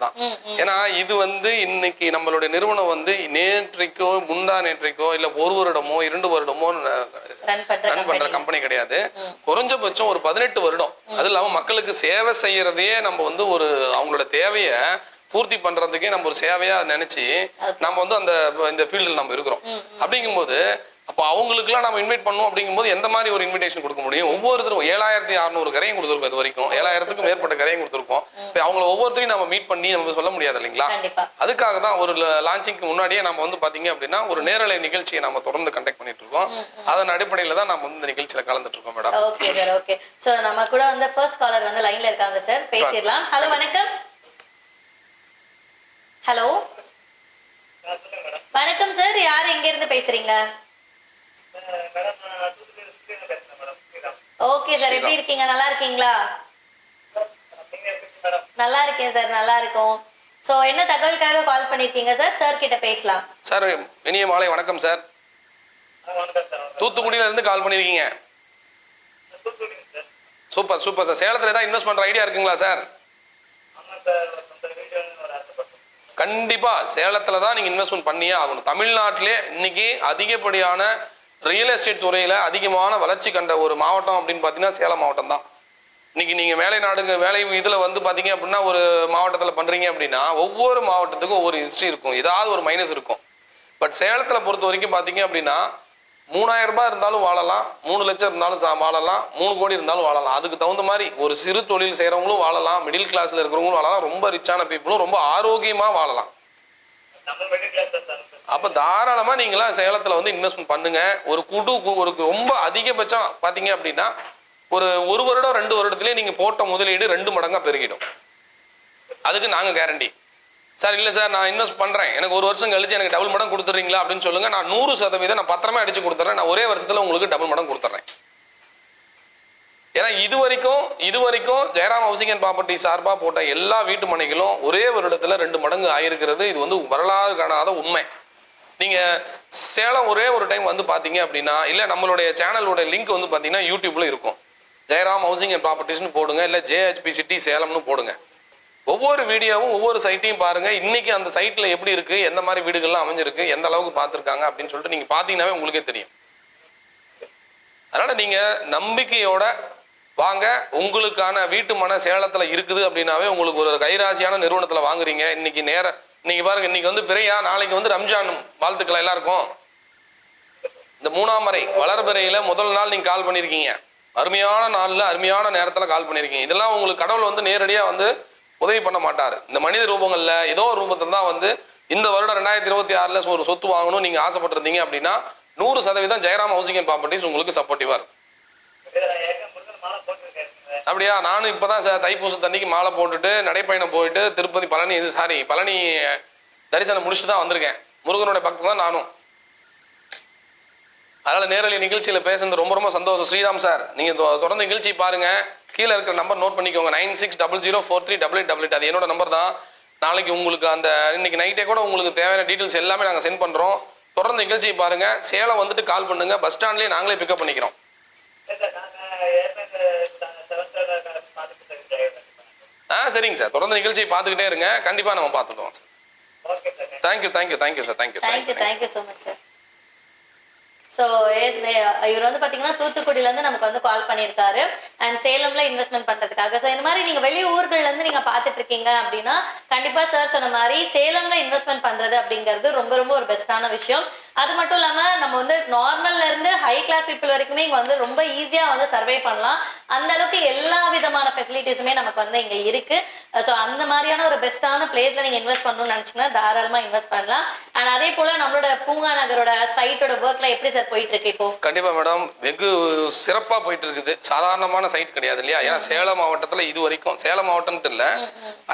தான். ஏன்னா இது வந்து இன்னைக்கு நம்மளுடைய நிறுவனம் வந்து நேற்றைக்கோ முந்தா நேற்றைக்கோ இல்ல 1 வருடமோ 2 வருடமோ ரன் பண்ற கம்பெனி கிடையாது. குறைஞ்சபட்சம் ஒரு 18 வருடம். அது இல்லாம மக்களுக்கு சேவை செய்யறதையே நம்ம வந்து ஒரு அவங்களோட தேவைய பூர்த்தி பண்றதுக்கே நம்ம ஒரு சேவையா நினைச்சு நம்ம வந்து இந்த ஃபீல்டில் நம்ம இருக்கிறோம். அப்படிங்கும்போது அப்போ அவங்களுக்குலாம் நம்ம இன்வைட் பண்ணோம் அப்படிங்கும்போது எந்த மாதிரி ஒரு இன்விடேஷன் கொடுக்க முடியும்? ஒவ்வொருத்தரும் 7600 கரையும் கொடுத்துருக்கோம். இது வரைக்கும் 7000க்கும் மேற்பட்ட கரையும் கொடுத்துருக்கோம். இப்போ அவங்கள ஒவ்வொருத்தரையும் நம்ம மீட் பண்ணி நம்ம சொல்ல முடியாது இல்லைங்களா? அதுக்காக தான் ஒரு லான்ச்சிங்க்கு முன்னாடியே நம்ம வந்து பாத்தீங்க அப்படின்னா ஒரு நேரலை நிகழ்ச்சியை நம்ம தொடர்ந்து கண்டக்ட் பண்ணிட்டு இருக்கோம். அதன் அடிப்படையில தான் நம்ம வந்து இந்த நிகழ்ச்சியில கலந்துட்டு இருக்கோம் madam. Okay sir, okay. So நம்ம கூட வந்து ஃபர்ஸ்ட் காலர் வந்து லைன்ல இருக்காங்க சார், பேசிடலாம். ஹலோ, வணக்கம். ஹலோ, வணக்கம் சார், யார் எங்க இருந்து பேசுறீங்க? ஓகே சார், எப்படி இருக்கீங்க? நல்லா இருக்கீங்களா? நல்லா இருக்கேன் சார், நல்லா இருக்கும். சோ என்ன தகவலுக்காக கால் பண்ணிருக்கீங்க சார்? சார் கிட்ட பேசலாம். சார் இனிய மாலை வணக்கம் சார். தூத்துக்குடியில இருந்து கால் பண்ணிருக்கீங்க. Super super sir. சேலத்துல ஏதாவது இன்வெஸ்ட் பண்ற ஐடியா இருக்குங்களா சார்? கண்டிப்பா சேலத்துல தான் நீங்க இன்வெஸ்ட்மெண்ட் பண்ணியே ஆகணும். தமிழ்நாட்டிலே இன்னைக்கு அதிகப்படியான ரியல் எஸ்டேட் துறையில அதிகமான வளர்ச்சி கண்ட ஒரு மாவட்டம் அப்படின்னு பாத்தீங்கன்னா சேலம் மாவட்டம் தான். இன்னைக்கு நீங்க வேலை இதுல வந்து பாத்தீங்க அப்படின்னா ஒரு மாவட்டத்துல பண்றீங்க அப்படின்னா ஒவ்வொரு மாவட்டத்துக்கும் ஒவ்வொரு ஹிஸ்டரி இருக்கும், ஏதாவது ஒரு மைனஸ் இருக்கும். பட் சேலத்துல பொறுத்த வரைக்கும் பாத்தீங்க அப்படின்னா 3000 ரூபாய் இருந்தாலும் வாழலாம், 3 லட்சம் இருந்தாலும் வாழலாம், 3 கோடி இருந்தாலும் வாழலாம். அதுக்கு தகுந்த மாதிரி ஒரு சிறு தொழில் செய்யறவங்களும் வாழலாம், மிடில் கிளாஸ்ல இருக்கிறவங்களும் வாழலாம், ரொம்ப ரிச்சான பீப்புளும் ரொம்ப ஆரோக்கியமா வாழலாம். அப்ப தாராளமா நீங்களாம் சேலத்துல வந்து இன்வெஸ்ட்மெண்ட் பண்ணுங்க. ஒரு ரொம்ப அதிகபட்சம் பாத்தீங்க அப்படின்னா ஒரு வருடம் 2 வருடத்திலே நீங்க போட்ட முதலீடு 2 மடங்கா பெருகிடும். அதுக்கு நாங்க கேரண்டி. சார் இல்ல சார் நான் இன்வெஸ்ட் பண்றேன், எனக்கு 1 வருஷம் கழிச்சு எனக்கு டபுள் மடங்கு கொடுத்துறீங்களா அப்படின்னு சொல்லுங்க. நான் 100% நான் பத்திரமே அடிச்சு கொடுத்துறேன். நான் ஒரே வருஷத்துல உங்களுக்கு டபுள் மடங்கு கொடுத்துறேன். ஏன்னா இது வரைக்கும் ஜெயராம் ஹவுசிங் அண்ட் ப்ராப்பர்ட்டி சார்பா போட்ட எல்லா வீட்டு மனைகளும் ஒரே வருடத்துல 2 மடங்கு ஆயிருக்கிறது. இது வந்து வரலாறு காணாத உண்மை. நீங்க சேலம் ஒரே ஒரு டைம் வந்து பாத்தீங்க அப்படின்னா, இல்ல நம்மளுடைய சேனலோட லிங்க் வந்து பாத்தீங்கன்னா யூடியூப்ல இருக்கும். ஜெயராம் ஹவுசிங் அண்ட் ப்ராப்பர்ட்டிஸ்னு போடுங்க, இல்ல ஜேஹெச்பி சிட்டி சேலம்னு போடுங்க. ஒவ்வொரு வீடியோவும் ஒவ்வொரு சைட்டையும் பாருங்க. இன்னைக்கு அந்த சைட்ல எப்படி இருக்கு, எந்த மாதிரி வீடுகள்லாம் அமைஞ்சிருக்கு, எந்த அளவுக்கு பார்த்துருக்காங்க அப்படின்னு சொல்லிட்டு நீங்க பாத்தீங்கன்னாவே உங்களுக்கே தெரியும். அதனால நீங்க நம்பிக்கையோட வாங்க. உங்களுக்கான வீட்டு மன சேலத்துல இருக்குது அப்படின்னாவே உங்களுக்கு ஒரு கைராசியான நிறுவனத்துல வாங்குறீங்க. இன்னைக்கு பாருங்க, இன்னைக்கு வந்து பிறையா, நாளைக்கு வந்து ரம்ஜான் வாழ்த்துக்கள் எல்லாருக்கும். இந்த 3ஆம் முறை வளர்பிறையில முதல் நாள் நீங்க கால் பண்ணிருக்கீங்க. அருமையான நாள்ல அருமையான நேரத்துல கால் பண்ணிருக்கீங்க. இதெல்லாம் உங்களுக்கு கடவுள் வந்து நேரடியா வந்து உதவி பண்ண மாட்டாரு. இந்த மனித ரூபங்கள்ல ஏதோ ஒரு ரூபத்துல தான் வந்து இந்த வருடம் 2026ல ஒரு சொத்து வாங்கணும் நீங்க ஆசைப்பட்டிருந்தீங்க அப்படின்னா 100% ஜெயராம் ஹவுசிங் அண்ட் ப்ராப்பர்ட்டிஸ் உங்களுக்கு சப்போர்ட்டிவா இருக்கும். அப்படியா? நானும் இப்பதான் தைப்பூசத்தன்னைக்கு மாலை போட்டுட்டு நடைப்பயணம் போயிட்டு பழனி தரிசனம் முடிச்சுட்டு தான் வந்திருக்கேன். முருகனுடைய பக்தன் தான் நானும். அதனால நேரலை நிகழ்ச்சியில பேசுறது ரொம்ப ரொம்ப சந்தோஷம். ஸ்ரீராம் சார், நீங்க தொடர்ந்து நிகழ்ச்சி பாருங்க. கீழே இருக்கிற நம்பர் நோட் பண்ணிக்கோங்க, 9600438888. அது என்னோட நம்பர் தான். நாளைக்கு உங்களுக்கு இன்னைக்கு நைட்டே கூட உங்களுக்கு தேவையான டீட்டெயில்ஸ் எல்லாமே நாங்கள் சென்ட் பண்றோம். தொடர்ந்து நிகழ்ச்சியை பாருங்க. சேலம் வந்துட்டு கால் பண்ணுங்க, பஸ் ஸ்டாண்ட்லயே நாங்களே பிக்கப் பண்ணிக்கிறோம். சரிங்க சார், தொடர்ந்து நிகழ்ச்சியை பார்த்துக்கிட்டே இருங்க. கண்டிப்பா நம்ம பார்த்துட்டோம் sir. Thank you sir. Thank you so much sir. So இவர் வந்து பார்த்தீங்கன்னா தூத்துக்குடியிலேருந்து நமக்கு வந்து கால் பண்ணியிருக்காரு அண்ட் சேலம்ல இன்வெஸ்ட்மெண்ட் பண்ணுறதுக்காக. ஸோ இந்த மாதிரி நீங்கள் வெளி ஊர்கள்லேருந்து நீங்கள் பார்த்துட்டு இருக்கீங்க அப்படின்னா கண்டிப்பாக சார் சொன்ன மாதிரி சேலம்ல இன்வெஸ்ட்மெண்ட் பண்ணுறது அப்படிங்கிறது ரொம்ப ரொம்ப ஒரு பெஸ்ட்டான விஷயம். அது மட்டும் இல்லாமல் நம்ம வந்து நார்மல்ல இருந்து ஹை கிளாஸ் பீப்புள் வரைக்குமே இங்கே வந்து ரொம்ப ஈஸியாக வந்து சர்வே பண்ணலாம். அந்த அளவுக்கு எல்லா விதமான ஃபெசிலிட்டிஸுமே நமக்கு வந்து இங்கே இருக்கு. ஸோ அந்த மாதிரியான ஒரு பெஸ்ட்டான பிளேஸ்ல நீங்கள் இன்வெஸ்ட் பண்ணணும்னு நினச்சிங்கன்னா தாராளமாக இன்வெஸ்ட் பண்ணலாம். அண்ட் அதே போல நம்மளோட பூங்கா நகரோட சைட்டோட ஒர்க்ல எப்படி சார் போயிட்டு இருக்கு இப்போ? கண்டிப்பா மேடம், வெகு சிறப்பா போயிட்டு இருக்குது. சாதாரணமான சைட் கிடையாது இல்லையா? ஏன்னா சேலம் மாவட்டத்துல இது வரைக்கும், சேலம் மாவட்டம் இல்ல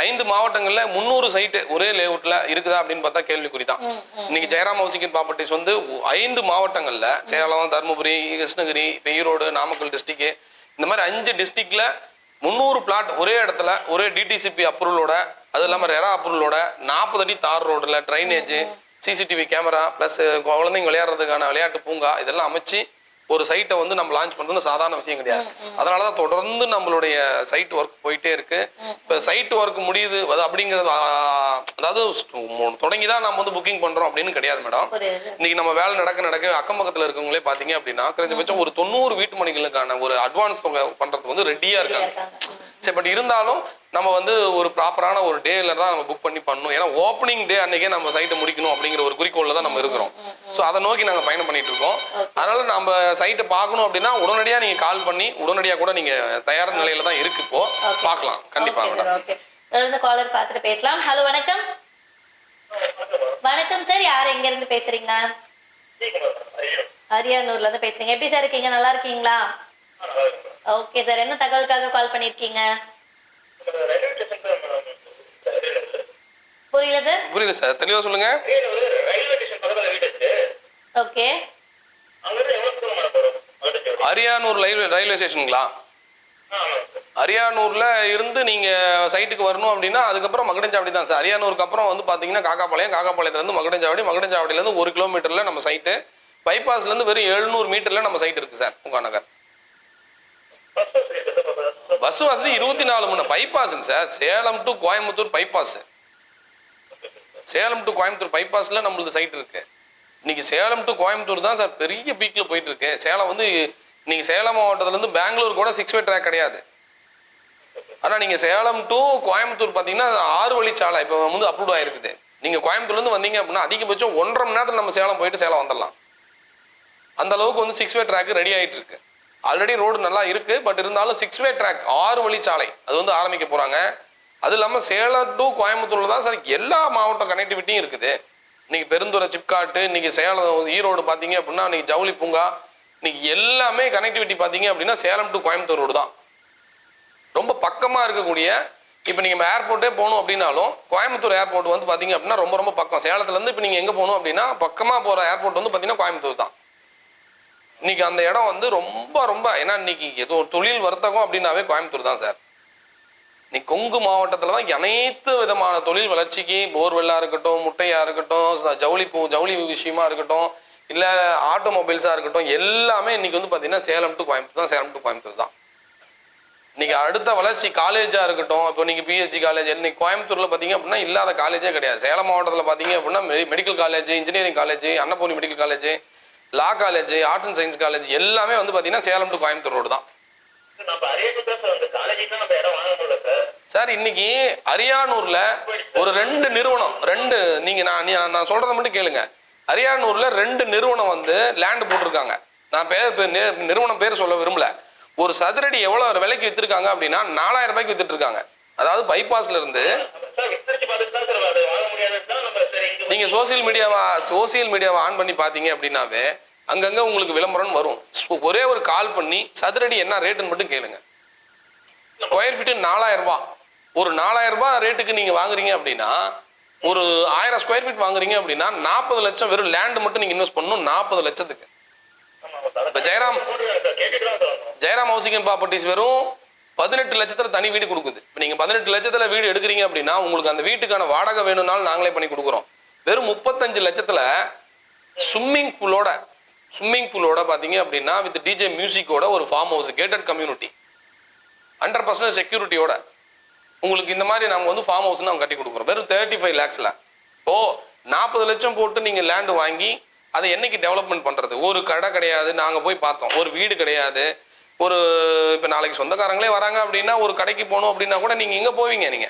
5 மாவட்டங்கள்ல 300 சைட் ஒரே லேஅவுட்ல இருக்குதா அப்படின்னு பார்த்தா கேள்விக்குறி தான். இன்னைக்கு ஜெயராம் ஹவுசிங் ப்ராப்பர்ட்டிஸ் வந்து 5 மாவட்டங்கள்ல, சேலம், தருமபுரி, கிருஷ்ணகிரி, ஈரோடு, நாமக்கல் டிஸ்ட்ரிக்ட், இந்த மாதிரி 5 டிஸ்ட்ரிக்ட்ல 300 பிளாட் ஒரே இடத்துல ஒரே டிடிசிபி அப்ரூவலோட, அது இல்லாம ரெரா அப்ரூவலோட 40 அடி தார் ரோடுல ட்ரைனேஜ், சிசிடிவி கேமரா பிளஸ் குழந்தைங்க விளையாடுறதுக்கான விளையாட்டு பூங்கா இதெல்லாம் அமைச்சு ஒரு சைட்டை வந்து நம்ம லான்ச் பண்றது சாதாரண விஷயம் கிடையாது. அதனாலதான் தொடர்ந்து நம்மளுடைய சைட் ஒர்க் போயிட்டே இருக்கு. இப்ப சைட் ஒர்க் முடியுது அப்படிங்கிறது அதாவது தொடங்கிதான் நம்ம வந்து புக்கிங் பண்றோம் அப்படின்னு கிடையாது மேடம். இன்னைக்கு நம்ம வேலை நடக்க அக்கம் பக்கத்துல இருக்கவங்களே பாத்தீங்க அப்படின்னா குறைஞ்சபட்சம் ஒரு 90 வீட்டு மனைகளுக்கான ஒரு அட்வான்ஸ் பண்றதுக்கு வந்து ரெடியா இருக்காங்க. சரி, பட் இருந்தாலும் நம்ம வந்து ஒரு ப்ராப்பரான ஒரு டேல தான் நம்ம புக் பண்ணி பண்ணணும். ஏன்னா ஓப்பனிங் டே அன்னைக்கே நம்ம சைட்டை முடிக்கணும் அப்படிங்கிற ஒரு குறிக்கோள்ல தான் நம்ம இருக்கிறோம். ஸோ அதை நோக்கி நாங்கள் பயணம் பண்ணிட்டு இருக்கோம். அதனால நம்ம சைட்டை பார்க்கணும் அப்படின்னா உடனடியாக நீங்க கால் பண்ணி உடனடியாக கூட நீங்க தயார் நிலையில தான் இருக்கு. இப்போ பார்க்கலாம் கண்டிப்பா. காலர் பார்த்துட்டு பேசலாம். ஹலோ, வணக்கம். வணக்கம் சார், யார் எங்க இருந்து பேசுறீங்க? அரியானூர்ல இருந்து பேசுறீங்க. எப்படி சார் இருக்கீங்க? நல்லா இருக்கீங்களா? ஓகே சார், என்ன தகவலுக்காக கால் பண்ணிருக்கீங்க? புரியல சார். புரியல சார், தெளிவா சொல்லுங்க. ஓகே, அரியானூர் ரயில்வே ஸ்டேஷனுங்களா? அரியானூர்ல இருந்து நீங்க சைட்டுக்கு வரணும் அப்படின்னா அதுக்கப்புறம் மகுடஞ்சாவடி தான் சார். அரியானூருக்கு அப்புறம் வந்து பாத்தீங்கன்னா காக்காபாளையத்துல இருந்து மகுடஞ்சாவடியில இருந்து 1 கிலோமீட்டர்ல நம்ம சைட்டு. பைபாஸ்ல இருந்து வெறும் 700 மீட்டர்ல நம்ம சைட் இருக்கு சார். பூங்கா நகர் பஸ் வசதி 24 மணி பைபாஸுங்க sir. Salem to Coimbatore bypass. Salem to Coimbatore பைபாஸ்ல நம்மளுக்கு சைட் இருக்கு. இன்னைக்கு சேலம் டு கோயம்புத்தூர் தான் சார் பெரிய பீக்ல போயிட்டு இருக்கு. சேலம் வந்து நீங்க சேலம் மாவட்டத்துல இருந்து பெங்களூர் கூட 6 வே ட்ராக் கிடையாது. ஆனா நீங்க சேலம் டு கோயம்புத்தூர் பாத்தீங்கன்னா 6 வழிச்சாலை இப்ப வந்து அப்ரூவ் ஆயிருக்குது. நீங்க கோயம்புத்தூர்ல இருந்து வந்தீங்க அப்படின்னா அதிகபட்சம் 1.5 மணி நேரத்துல நம்ம சேலம் போயிட்டு சேலம் வந்துடலாம். அந்த அளவுக்கு வந்து 6 வே ட்ராக் ரெடி ஆயிட்டு இருக்கு. ஆல்ரெடி ரோடு நல்லா இருக்கு. பட் இருந்தாலும் 6 வே ட்ராக் 6 வழிச்சாலை அது வந்து ஆரம்பிக்க போறாங்க. அது இல்லாம சேலம் டு கோயம்புத்தூர்ல தான் சார் எல்லா மாவட்ட கனெக்டிவிட்டியும் இருக்குது. இன்னைக்கு பெருந்துறை சிப்காட்டு, இன்னைக்கு சேலம் ஈரோடு பாத்தீங்க அப்படின்னா இன்னைக்கு ஜவுளி பூங்கா, இன்னைக்கு எல்லாமே கனெக்டிவிட்டி பாத்தீங்க அப்படின்னா சேலம் டு கோயம்புத்தூர் ரோடு தான் ரொம்ப பக்கமா இருக்கக்கூடிய. இப்ப நீங்க ஏர்போர்ட்டே போகணும் அப்படின்னாலும் கோயம்புத்தூர் ஏர்போர்ட் வந்து பாத்தீங்க அப்படின்னா ரொம்ப ரொம்ப பக்கம். சேலத்துல இருந்து இப்ப நீங்க எங்க போகணும் அப்படின்னா பக்கமா போற ஏர்போர்ட் வந்து பாத்தீங்கன்னா கோயம்புத்தூர் தான். இன்னைக்கு அந்த இடம் வந்து ரொம்ப ரொம்ப ஏன்னா இன்னைக்கு ஏதோ தொழில் வர்த்தகம் அப்படின்னாவே கோயம்புத்தூர் தான் சார். இன்னைக்கு கொங்கு மாவட்டத்துல தான் அனைத்து விதமான தொழில் வளர்ச்சிக்கு போர்வெல்லா இருக்கட்டும், முட்டையா இருக்கட்டும், ஜவுளி விஷயமா இருக்கட்டும், இல்ல ஆட்டோமொபைல்ஸா இருக்கட்டும், எல்லாமே இன்னைக்கு வந்து பாத்தீங்கன்னா சேலம் டு கோயம்புத்தூர் தான். இன்னைக்கு அடுத்த வளர்ச்சி காலேஜா இருக்கட்டும். இப்போ நீங்க பிஎஸ்சி காலேஜ் இன்னைக்கு கோயம்புத்தூர்ல பாத்தீங்க அப்படின்னா இல்லாத காலேஜே கிடையாது. சேலம் மாவட்டத்துல பாத்தீங்க அப்படின்னா medical college, engineering college, Annapoorani medical college, law college, arts and science college எல்லாமே வந்து பாத்தீங்கன்னா சேலம் டு கோயம்புத்தூர் ரோடு தான் சார். இன்னைக்கு அரியானூர்ல ஒரு 2 நிறுவனம் நீங்க நான் சொல்றதை மட்டும் கேளுங்க. அரியானூர்ல 2 நிறுவனம் வந்து லேண்ட் போட்டிருக்காங்க. நான் நிறுவனம் பேர் சொல்ல விரும்பல. ஒரு சதுரடி எவ்வளவு விலைக்கு வித்திருக்காங்க அப்படின்னா 4000 ரூபாய்க்கு வித்துட்டு இருக்காங்க. அதாவது பைபாஸ்ல இருந்து நீங்க சோசியல் மீடியாவை ஆன் பண்ணி பாத்தீங்க அப்படின்னாவே அங்கங்க உங்களுக்கு விளம்பரம் வரும். ஒரே ஒரு கால் பண்ணி சதுரடி என்ன ரேட்டுன்னு மட்டும் கேளுங்க. ஸ்கொயர் ஃபீட் 4000 ரூபாய். ஒரு 4000 ரூபாய் ரேட்டுக்கு நீங்க வாங்குறீங்க அப்படின்னா ஒரு 1000 ஸ்கொயர் ஃபீட் வாங்குறீங்க அப்படின்னா 40 லட்சம் வெறும் லேண்ட் மட்டும் நீங்க இன்வெஸ்ட் பண்ணணும். 40 லட்சத்துக்கு. இப்ப ஜெயராம் ஹவுசிங் ப்ராப்பர்ட்டிஸ் வெறும் 18 லட்சத்துல தனி வீடு கொடுக்குது. இப்ப நீங்க 18 லட்சத்துல வீடு எடுக்கிறீங்க அப்படின்னா உங்களுக்கு அந்த வீட்டுக்கான வாடகை வேணும்னாலும் நாங்களே பண்ணி கொடுக்குறோம். வெறும் 35 லட்சத்துல ஸ்விம்மிங் பூலோட பாத்தீங்க அப்படின்னா வித் டிஜே மியூசிக்கோட ஒரு ஃபார்ம் ஹவுஸ், கேட்டட் கம்யூனிட்டி, 100% செக்யூரிட்டியோட உங்களுக்கு இந்த மாதிரி நாங்க வந்து ஃபார்ம் ஹவுஸ் நாங்க கட்டி கொடுக்குறோம். வெறும் 35 lakhsல. ஓ 40 லட்சம் போட்டு நீங்க லேண்ட் வாங்கி அதை என்னைக்கு டெவலப்மெண்ட் பண்றது? ஒரு கடை கிடையாது. நாங்க போய் பார்த்தோம். ஒரு வீடு கிடையாது. ஒரு இப்ப நாளைக்கு சொந்தக்காரங்களே வராங்க அப்படின்னா ஒரு கடைக்கு போகணும் அப்படின்னா கூட நீங்க எங்க போவீங்க? நீங்க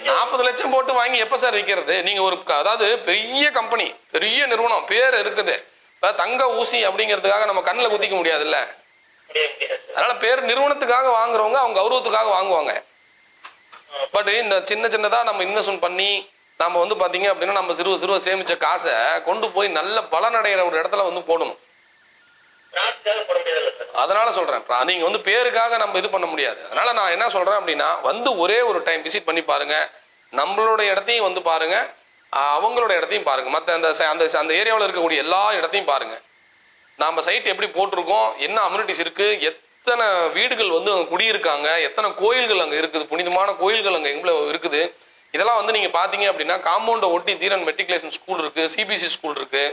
40 லட்சம் போட்டு வாங்கி எப்ப சார் விற்கிறது? நீங்க ஒரு அதாவது பெரிய கம்பெனி, பெரிய நிறுவனம் பேர் இருக்குது. தங்க ஊசி அப்படிங்கிறதுக்காக நம்ம கண்ணில் குத்திக்க முடியாதுல்ல. அதனால பேர் நிறுவனத்துக்காக வாங்குறவங்க அவங்க கௌரவத்துக்காக வாங்குவாங்க. பட் இந்த சின்னதா நம்ம இன்வெஸ்ட்மெண்ட் பண்ணி நம்ம வந்து பாத்தீங்க அப்படின்னா நம்ம சிறுவ சேமிச்ச காசை கொண்டு போய் நல்ல பலனடைகிற ஒரு இடத்துல வந்து போடணும். அதனால சொல்றேன், நீங்க வந்து பேருக்காக நம்ம இது பண்ண முடியாது. அதனால நான் என்ன சொல்றேன் அப்படின்னா வந்து ஒரே ஒரு டைம் விசிட் பண்ணி பாருங்க. நம்மளோட இடத்தையும் வந்து பாருங்க, அவங்களோட இடத்தையும் பாருங்க. மற்ற அந்த ஏரியாவில் இருக்கக்கூடிய எல்லா இடத்தையும் பாருங்க. நம்ம சைட் எப்படி போட்டிருக்கோம், என்ன அம்யூனிட்டிஸ் இருக்கு, எத்தனை வீடுகள் வந்து அங்கே குடியிருக்காங்க, எத்தனை கோயில்கள் அங்கே இருக்குது, புனிதமான கோயில்கள் அங்கே எவ்வளோ இருக்குது. இதெல்லாம் வந்து நீங்க பாத்தீங்க அப்படின்னா காம்பவுண்டை ஒட்டி தீரன் மெட்ரிகுலேஷன் ஸ்கூல் இருக்கு, சிபிஎஸ்சி ஸ்கூல் இருக்கு,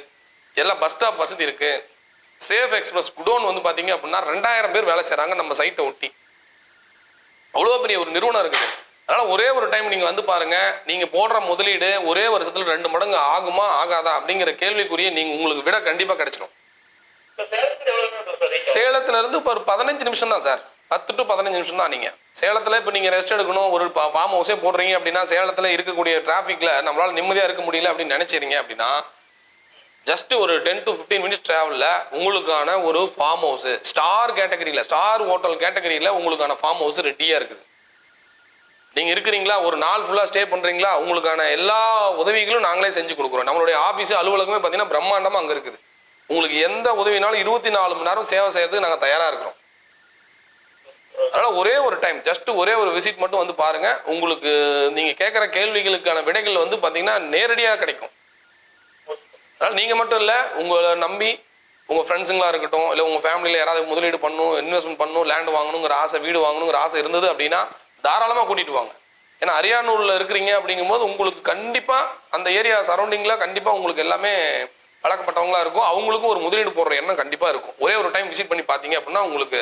எல்லாம் பஸ் ஸ்டாப் வசதி இருக்கு. சேஃப் எக்ஸ்பிரஸ் குடோன் வந்து பார்த்தீங்க அப்படின்னா 2000 பேர் வேலை செய்கிறாங்க நம்ம சைட்டை ஒட்டி. அவ்வளோ பெரிய ஒரு நிறுவனம் இருக்குது. அதனால் ஒரே ஒரு டைம் நீங்கள் வந்து பாருங்கள், நீங்கள் போடுற முதலீடு ஒரே வருஷத்தில் 2 மடங்கு ஆகுமா ஆகாதா அப்படிங்கிற கேள்விக்குரிய நீங்கள் உங்களுக்கு விட கண்டிப்பாக கிடைச்சிடும். சேலத்துலேருந்து இப்போ ஒரு 15 நிமிஷம் தான் சார், 10 to 15 நிமிஷம் தான். நீங்கள் சேலத்தில் இப்போ நீங்கள் ரெஸ்ட் எடுக்கணும், ஒரு ஃபார்ம் ஹவுஸே போடுறீங்க அப்படின்னா சேலத்தில் இருக்கக்கூடிய டிராஃபிக்கில் நம்மளால் நிம்மதியாக இருக்க முடியல அப்படின்னு நினைச்சிருங்க அப்படின்னா ஜஸ்ட் ஒரு 10 to 15 மினிட்ஸ் டிராவலில் உங்களுக்கான ஒரு ஃபார்ம் ஹவுஸ் ஸ்டார் கேட்டகரியில், ஸ்டார் ஹோட்டல் கேட்டகரியில் உங்களுக்கான ஃபார்ம் ஹவுஸ் ரெடியாக இருக்குது. நீங்கள் இருக்கிறீங்களா, ஒரு நாள் ஃபுல்லாக ஸ்டே பண்ணுறீங்களா, உங்களுக்கான எல்லா உதவிகளும் நாங்களே செஞ்சு கொடுக்குறோம். நம்மளுடைய ஆஃபீஸு அலுவலகமே பார்த்தீங்கன்னா பிரம்மாண்டமாக அங்கே இருக்குது. உங்களுக்கு எந்த உதவினாலும் 24 மணி நேரம் சேவை செய்யறதுக்கு நாங்கள் தயாராக இருக்கிறோம். அதனால் ஒரே ஒரு டைம் ஜஸ்ட் ஒரே ஒரு விசிட் மட்டும் வந்து பாருங்கள். உங்களுக்கு நீங்கள் கேட்குற கேள்விகளுக்கான விடைகள் வந்து பார்த்தீங்கன்னா நேரடியாக கிடைக்கும். அதனால் நீங்கள் மட்டும் இல்லை, உங்களை நம்பி உங்கள் ஃப்ரெண்ட்ஸுங்களாக இருக்கட்டும், இல்லை உங்கள் ஃபேமிலியில் யாராவது முதலீடு பண்ணணும், இன்வெஸ்ட்மெண்ட் பண்ணணும், லேண்ட் வாங்கணுங்கிற ஆசை, வீடு வாங்கணுங்கிற ஆசை இருந்தது அப்படின்னா தாராளமாக கூட்டிகிட்டு வாங்க. ஏன்னா அரியானூரில் இருக்கிறீங்க அப்படிங்கும்போது உங்களுக்கு கண்டிப்பாக அந்த ஏரியா சரௌண்டிங்கில் கண்டிப்பாக உங்களுக்கு எல்லாமே பழக்கப்பட்டவங்களா இருக்கும். அவங்களுக்கும் ஒரு முதலீடு போடுற எண்ணம் கண்டிப்பாக இருக்கும். ஒரே ஒரு டைம் விசிட் பண்ணி பார்த்தீங்க அப்படின்னா உங்களுக்கு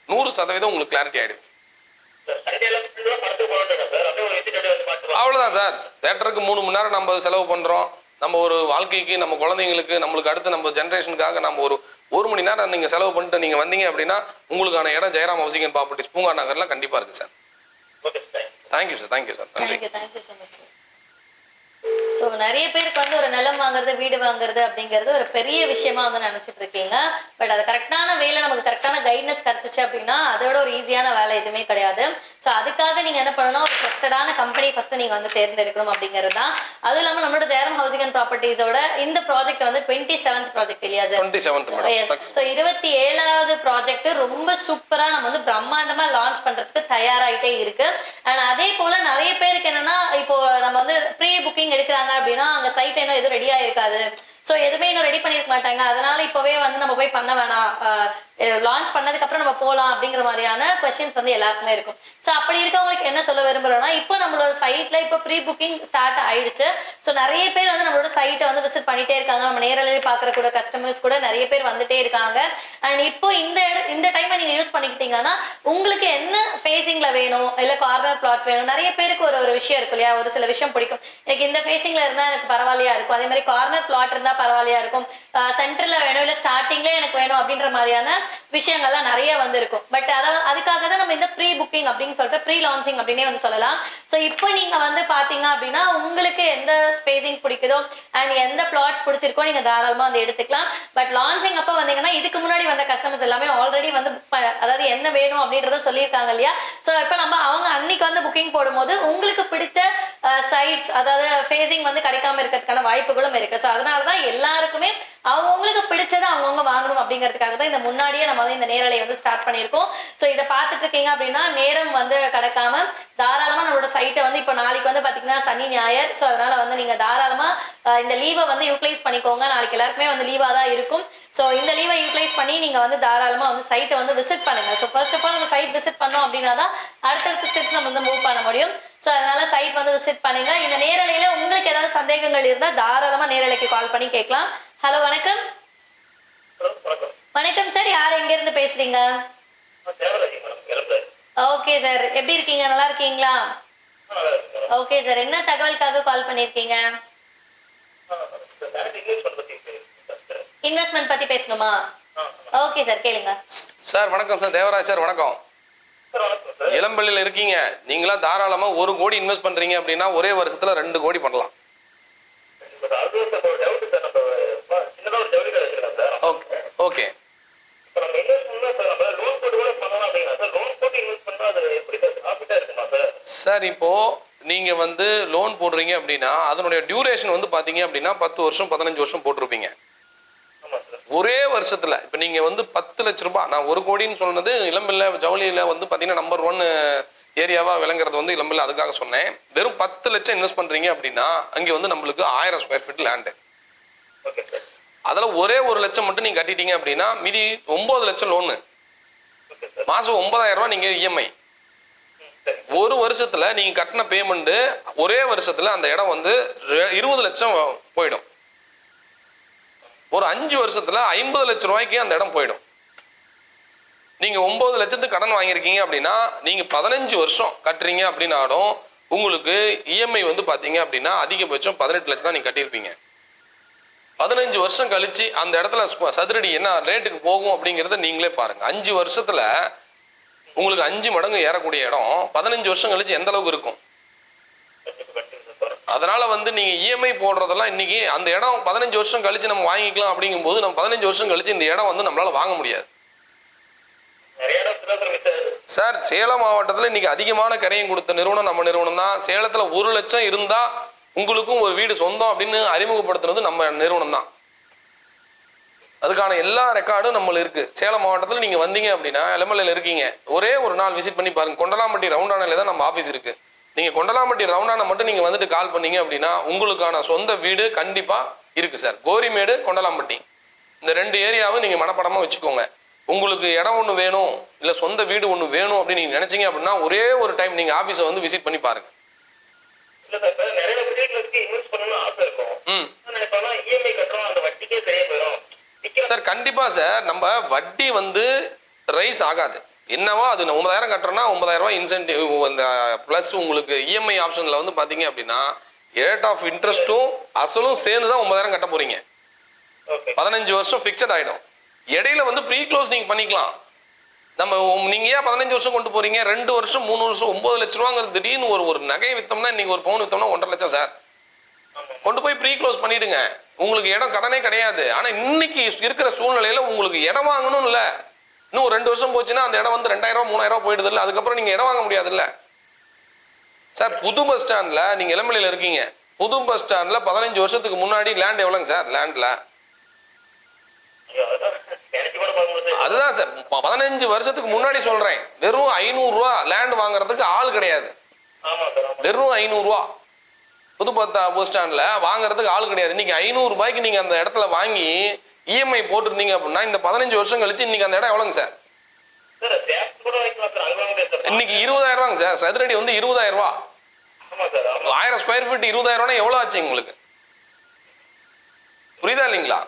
100% உங்களுக்கு கிளாரிட்டி ஆகிடும். அவ்வளோதான் சார். தேட்டருக்கு 3 மணி நேரம் நம்ம செலவு பண்ணுறோம். நம்ம ஒரு வாழ்க்கைக்கு, நம்ம குழந்தைங்களுக்கு, நம்மளுக்கு அடுத்து நம்ம ஜென்ரேஷனுக்காக நம்ம ஒரு மணி நேரம் நீங்கள் செலவு பண்ணிட்டு நீங்கள் வந்தீங்க அப்படின்னா உங்களுக்கான இடம் ஜெயராம் ஹவுசிங் அண்ட் ப்ராப்பர்ட்டிஸ் பூங்கா நகரில் கண்டிப்பாக இருக்குது sir. Thank you sir. Thank you sir. Thank you so much sir. So நிறைய பேருக்கு வந்து ஒரு நிலம் வாங்குறது, வீடு வாங்குறது அப்படிங்கிறது ஒரு பெரிய விஷயமா வந்து நினைச்சிட்டு இருக்கீங்க. பட் அது கரெக்டான வேலை, நமக்கு கரெக்டான கைட்னஸ் கிடைச்சிச்சு அப்படின்னா அதோட ஒரு ஈஸியான வேலை எதுவுமே கிடையாது. ஸோ அதுக்காக நீங்க என்ன பண்ணணும், ஒரு ட்ரஸ்டடான கம்பெனி ஃபர்ஸ்ட் நீங்க வந்து தேர்ந்தெடுக்கணும் அப்படிங்கிறது தான். அதுவும் இல்லாமல் நம்மளோட ஜெயராம் ஹவுசிங் அண்ட் ப்ராப்பர்ட்டிஸோட இந்த ப்ராஜெக்ட் வந்து 27th ப்ராஜெக்ட் இல்லையா சார்? 27th. ஸோ 27வது ப்ராஜெக்ட் ரொம்ப சூப்பரா நம்ம வந்து பிரம்மாண்டமா லான்ச் பண்றதுக்கு தயாராயிட்டே இருக்கு. அண்ட் அதே போல நிறைய பேருக்கு என்னன்னா, இப்போ நம்ம வந்து ப்ரீ புக்கிங் எடுக்கிறாங்க அப்படின்னா அங்க சைட் இன்னும் எதுவும் ரெடியா இருக்காது. ஸோ எதுவுமே இன்னும் ரெடி பண்ணிருக்க மாட்டாங்க. அதனால இப்பவே வந்து நம்ம போய் பண்ண வேணாம், லான்ச் பண்ணதுக்கு அப்புறம் நம்ம போகலாம் அப்படிங்கிற மாதிரியான கொஸ்டின்ஸ் வந்து எல்லாருக்குமே இருக்கும். ஸோ அப்படி இருக்கவங்களுக்கு என்ன சொல்ல விரும்புறோம்னா, இப்போ நம்மளோட சைட்ல இப்போ ப்ரீ புக்கிங் ஸ்டார்ட் ஆயிடுச்சு. ஸோ நிறைய பேர் வந்து நம்மளோட சைட்டை வந்து விசிட் பண்ணிட்டே இருக்காங்க. நம்ம நேரில் பார்க்குற கூட கஸ்டமர்ஸ் கூட நிறைய பேர் வந்துட்டே இருக்காங்க. அண்ட் இப்போ இந்த டைமை நீங்க யூஸ் பண்ணிக்கிட்டீங்கன்னா உங்களுக்கு என்ன ஃபேஸிங்ல வேணும், இல்லை கார்னர் பிளாட்ஸ் வேணும். நிறைய பேருக்கு ஒரு விஷயம் இருக்கும் இல்லையா, ஒரு சில விஷயம் பிடிக்கும். எனக்கு இந்த ஃபேஸிங்ல இருந்தா எனக்கு பரவாயில்லையா இருக்கும், அதே மாதிரி கார்னர் பிளாட் இருந்தா பரவாயில்லையா இருக்கும், சென்டர்ல வேணும், இல்லை ஸ்டார்டிங்ல எனக்கு வேணும் அப்படின்ற மாதிரியான விஷயங்கள்லாம் நிறைய வந்து இருக்கும். பட் அதுக்காக தான் நம்ம இந்த ப்ரீ புக்கிங் அப்படின்னு சொல்லிட்டு ப்ரீ லான்ச்சிங் அப்படின்னே வந்து சொல்லலாம். ஸோ இப்போ நீங்க வந்து பாத்தீங்க அப்படின்னா உங்களுக்கு எந்த ஸ்பேசிங் பிடிக்குதோ அண்ட் எந்த பிளாட்ஸ் பிடிச்சிருக்கோ நீங்க தாராளமா வந்து எடுத்துக்கலாம். பட் லான்ச்சிங் அப்போ வந்தீங்கன்னா இதுக்கு முன்னாடி வந்த கஸ்டமர்ஸ் எல்லாமே ஆல்ரெடி வந்து அதாவது என்ன வேணும் அப்படின்றத சொல்லியிருக்காங்க இல்லையா. ஸோ இப்போ நம்ம அவங்க அன்னைக்கு வந்து புக்கிங் போடும்போது உங்களுக்கு பிடிச்ச சைட்ஸ், அதாவது ஃபேஸிங் வந்து கிடைக்காம இருக்கிறதுக்கான வாய்ப்புகளும் இருக்கு. ஸோ அதனாலதான் எல்லாருக்குமே அவங்களுக்கு பிடிச்சதை அவங்கவுங்க வாங்கணும் அப்படிங்கிறதுக்காக தான் இந்த முன்னாடியே நம்ம வந்து இந்த நேரலை வந்து ஸ்டார்ட் பண்ணியிருக்கோம். ஸோ இதை பார்த்துட்டு இருக்கீங்க அப்படின்னா நேரம் வந்து கிடைக்காம தாராளமா நம்மளோட சைட்டை வந்து இப்போ நாளைக்கு வந்து பாத்தீங்கன்னா சனி ஞாயிறு. ஸோ அதனால வந்து நீங்க தாராளமா இந்த லீவை வந்து யூட்டிலைஸ் பண்ணிக்கோங்க. நாளைக்கு எல்லாருக்குமே வந்து லீவா தான் இருக்கும். ஸோ இந்த லீவை யூட்டிலைஸ் பண்ணி நீங்க வந்து தாராளமா வந்து சைட்டை வந்து விசிட் பண்ணுங்க. ஸோ ஃபர்ஸ்ட் ஆஃப் ஆல் நம்ம சைட் விசிட் பண்ணோம் அப்படின்னா தான் அடுத்தடுத்த ஸ்டெப்ஸ் நம்ம வந்து மூவ் பண்ண முடியும். ஸோ அதனால சைட் வந்து விசிட் பண்ணுங்க. இந்த நேரலையில உங்களுக்கு ஏதாவது சந்தேகங்கள் இருந்தால் தாராளமா நேரலைக்கு கால் பண்ணி கேட்கலாம். ஹலோ, வணக்கம். வணக்கம் சார், யார் எங்க இருந்து பேசுறீங்க? ஓகே சார், எப்படி இருக்கீங்க, நல்லா இருக்கீங்களா? ஓகே சார், என்ன தகவலுக்காக கால் பண்ணிருக்கீங்க? இன்வெஸ்ட்மெண்ட் பத்தி பேசணுமா? ஓகே சார், கேளுங்க. சார் வணக்கம் சார், தேவராஜ் சார் வணக்கம். இளம்பள்ளியில் இருக்கீங்க, நீங்களா தாராளமா 1 கோடி இன்வெஸ்ட் பண்றீங்க அப்படின்னா ஒரே வருஷத்துல 2 கோடி பண்ணலாம். ஓகே. சார் இப்போ நீங்க வந்து லோன் போடுறீங்க அப்படின்னா அதனுடைய டியூரேஷன் வந்து பாத்தீங்க அப்படின்னா 10 வருஷம் 15 வருஷம் போட்டிருப்பீங்க. ஒரே வருஷத்துல இப்ப நீங்க வந்து 10 லட்ச ரூபாய், நான் 1 கோடின்னு சொன்னது இளம்பிள்ளை ஜவுளியில வந்து பாத்தீங்கன்னா நம்பர் 1 ஏரியாவா விளங்குறது வந்து இளம்பிள்ளை, அதுக்காக சொன்னேன். வெறும் 10 லட்சம் இன்வெஸ்ட் பண்றீங்க அப்படின்னா அங்கே வந்து நம்மளுக்கு 1000 ஸ்கொயர் ஃபீட் லேண்டு. அதில் ஒரே 1 லட்சம் மட்டும் நீங்க கட்டிட்டீங்க அப்படின்னா மீதி 9 லட்சம் லோனு, மாசம் 9000 ரூபாய் நீங்க இஎம்ஐ. ஒரு வருஷத்துல நீங்க கட்டின பேமெண்ட் ஒரே வருஷத்துல அந்த இடம் வந்து 20 லட்சம் போயிடும். ஒரு 5 வருஷத்துல 50 லட்சம் ரூபாய்க்கு அந்த இடம் போயிடும். நீங்க 9 லட்சத்துக்கு கடன் வாங்கியிருக்கீங்க அப்படின்னா நீங்க 15 வருஷம் கட்டுறீங்க அப்படின்னாலும் உங்களுக்கு இஎம்ஐ வந்து பாத்தீங்க அப்படின்னா அதிகபட்சம் 18 லட்சம் தான் நீங்க கட்டியிருப்பீங்க. 15 வருஷம் கழிச்சு அந்த இடத்துல சதுரடி என்ன ரேட்டுக்கு போகும் அப்படிங்கிறத நீங்களே பாருங்க. 5 வருஷத்துல உங்களுக்கு 5 மடங்கு ஏறக்கூடிய இடம் 15 வருஷம் கழிச்சு எந்த அளவுக்கு இருக்கும். அதனால வந்து நீங்க இஎம்ஐ போடுறதெல்லாம் இன்னைக்கு அந்த இடம் 15 வருஷம் கழிச்சு நம்ம வாங்கிக்கலாம் அப்படிங்கும்போது நம்ம 15 வருஷம் கழிச்சு இந்த இடம் வந்து நம்மளால வாங்க முடியாது. சார் சேலம் மாவட்டத்தில் இன்னைக்கு அதிகமான கரையும் கொடுத்த நிறுவனம் நம்ம நிறுவனம் தான். சேலத்துல 1 லட்சம் இருந்தா உங்களுக்கும் ஒரு வீடு சொந்தம் அப்படின்னு அறிமுகப்படுத்துறது நம்ம நிறுவனம் தான். அதுக்கான எல்லா ரெக்கார்டும் நம்மளுக்கு இருக்கு. சேலம் மாவட்டத்தில் நீங்க வந்தீங்க அப்படின்னா எலமலையில் இருக்கீங்க, ஒரே ஒரு நாள் விசிட் பண்ணி பாருங்க. கொண்டலாம்பட்டி ரவுண்டானில தான் நம்ம ஆஃபீஸ் இருக்கு. நீங்க கொண்டலாம்பட்டி ரவுண்டான மட்டும் நீங்க வந்துட்டு கால் பண்ணீங்க அப்படின்னா உங்களுக்கான சொந்த வீடு கண்டிப்பா இருக்கு சார். கோரிமேடு, கொண்டலாம்பட்டி இந்த 2 ஏரியாவும் நீங்க மனப்படமா வச்சுக்கோங்க. உங்களுக்கு இடம் ஒன்று வேணும் இல்லை சொந்த வீடு ஒன்று வேணும் அப்படின்னு நீங்க நினைச்சீங்க அப்படின்னா ஒரே ஒரு டைம் நீங்க ஆஃபீஸை வந்து விசிட் பண்ணி பாருங்க. சார் கண்டிப்பா சார், நம்ம வட்டி வந்து ரைஸ் ஆகாது. என்னவோ அது 9,000 கட்டுறோம்னா 9,000 ரூபாய் இன்சென்டிவ் இந்த பிளஸ் உங்களுக்கு இஎம்ஐ ஆப்ஷன்ல வந்து பாத்தீங்க அப்படின்னா ரேட் ஆஃப் இன்ட்ரெஸ்ட்டும் அசலும் சேர்ந்து தான் 9,000 கட்ட போறீங்க. 15 வருஷம் ஃபிக்ஸட் ஆயிடும். இடையில வந்து ப்ரீ க்ளோஸ் நீங்க பண்ணிக்கலாம். நம்ம நீங்க ஏன் 15 வருஷம் கொண்டு போறீங்க? 2 வருஷம் 3 வருஷம் 9 லட்சம் ரூபாங்கிறது திடீர்னு ஒரு நகை வித்தோம்னா இன்னைக்கு ஒரு பவுன் வித்தோம்னா 1.5 லட்சம் சார். கொண்டு போய் ப்ரீ க்ளோஸ் பண்ணிடுங்க. உங்களுக்கு இடம் கடனே கிடையாது. ஆனா இன்னைக்கு இருக்கிற சூழ்நிலையில உங்களுக்கு இடம் வாங்கணும் இல்ல, இன்னும் 2 வருஷம் போச்சுன்னா அந்த இடம் வந்து 2,000 ரூபாய் 3,000 ரூபாய் போயிடுது இல்ல, அதுக்கப்புறம் நீங்க இடம் வாங்க முடியாது இல்ல சார். புது பஸ் ஸ்டாண்ட்ல நீங்க இளமலையில இருக்கீங்க, புது பஸ் ஸ்டாண்ட்ல 15 வருஷத்துக்கு முன்னாடி லேண்ட் எவ்வளவுங்க சார்? லேண்ட்ல அதுதான் சார் 15 வருஷத்துக்கு முன்னாடி சொல்றேன். வெறும் 500 ரூபா லேண்ட் வாங்குறதுக்கு ஆள் கிடையாது. வெறும் 500 ரூபா புது பஸ் ஸ்டாண்ட்ல வாங்குறதுக்கு ஆள் கிடையாது. இன்னைக்கு 500 ரூபாய்க்கு நீங்க அந்த இடத்துல வாங்கி இஎம்ஐ போட்டிருந்தீங்க அப்படின்னா இந்த 15 வருஷம் கழிச்சு இன்னைக்கு அந்த இடம் எவ்வளவுங்க சார்? இன்னைக்கு 20,000 ரூபாங்க சார். சதுரடி வந்து 20,000 ரூபா. 1000 ஸ்கொயர் ஃபீட் 20,000 ரூபாய் எவ்வளவு ஆச்சு உங்களுக்கு? புரியுதா இல்லைங்களா?